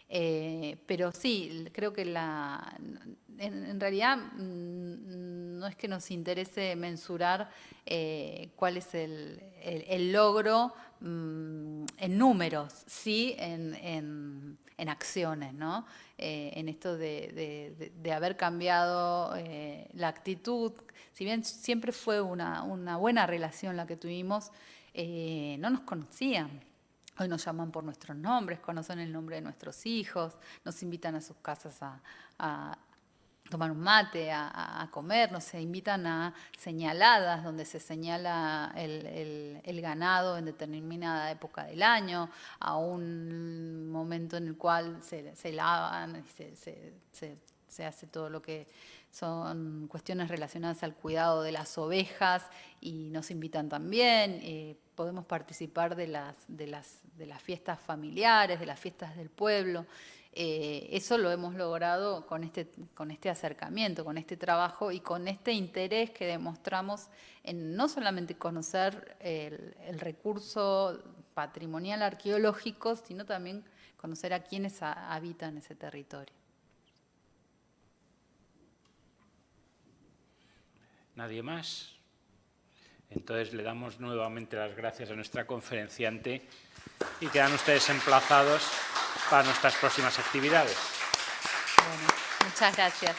Pero sí, creo que en realidad no es que nos interese mensurar cuál es el logro en números, sí en acciones, ¿no? En esto de haber cambiado la actitud. Si bien siempre fue una buena relación la que tuvimos, no nos conocían. Hoy nos llaman por nuestros nombres, conocen el nombre de nuestros hijos, nos invitan a sus casas a tomar un mate, a comer, nos invitan a señaladas, donde se señala el ganado en determinada época del año, a un momento en el cual se lavan, se hace todo lo que son cuestiones relacionadas al cuidado de las ovejas, y nos invitan también. Podemos participar de las fiestas familiares, de las fiestas del pueblo. Eso lo hemos logrado con este acercamiento, con este trabajo y con este interés que demostramos en no solamente conocer el recurso patrimonial arqueológico, sino también conocer a quienes habitan ese territorio. ¿Nadie más? Entonces le damos nuevamente las gracias a nuestra conferenciante y quedan ustedes emplazados para nuestras próximas actividades. Bueno, muchas gracias.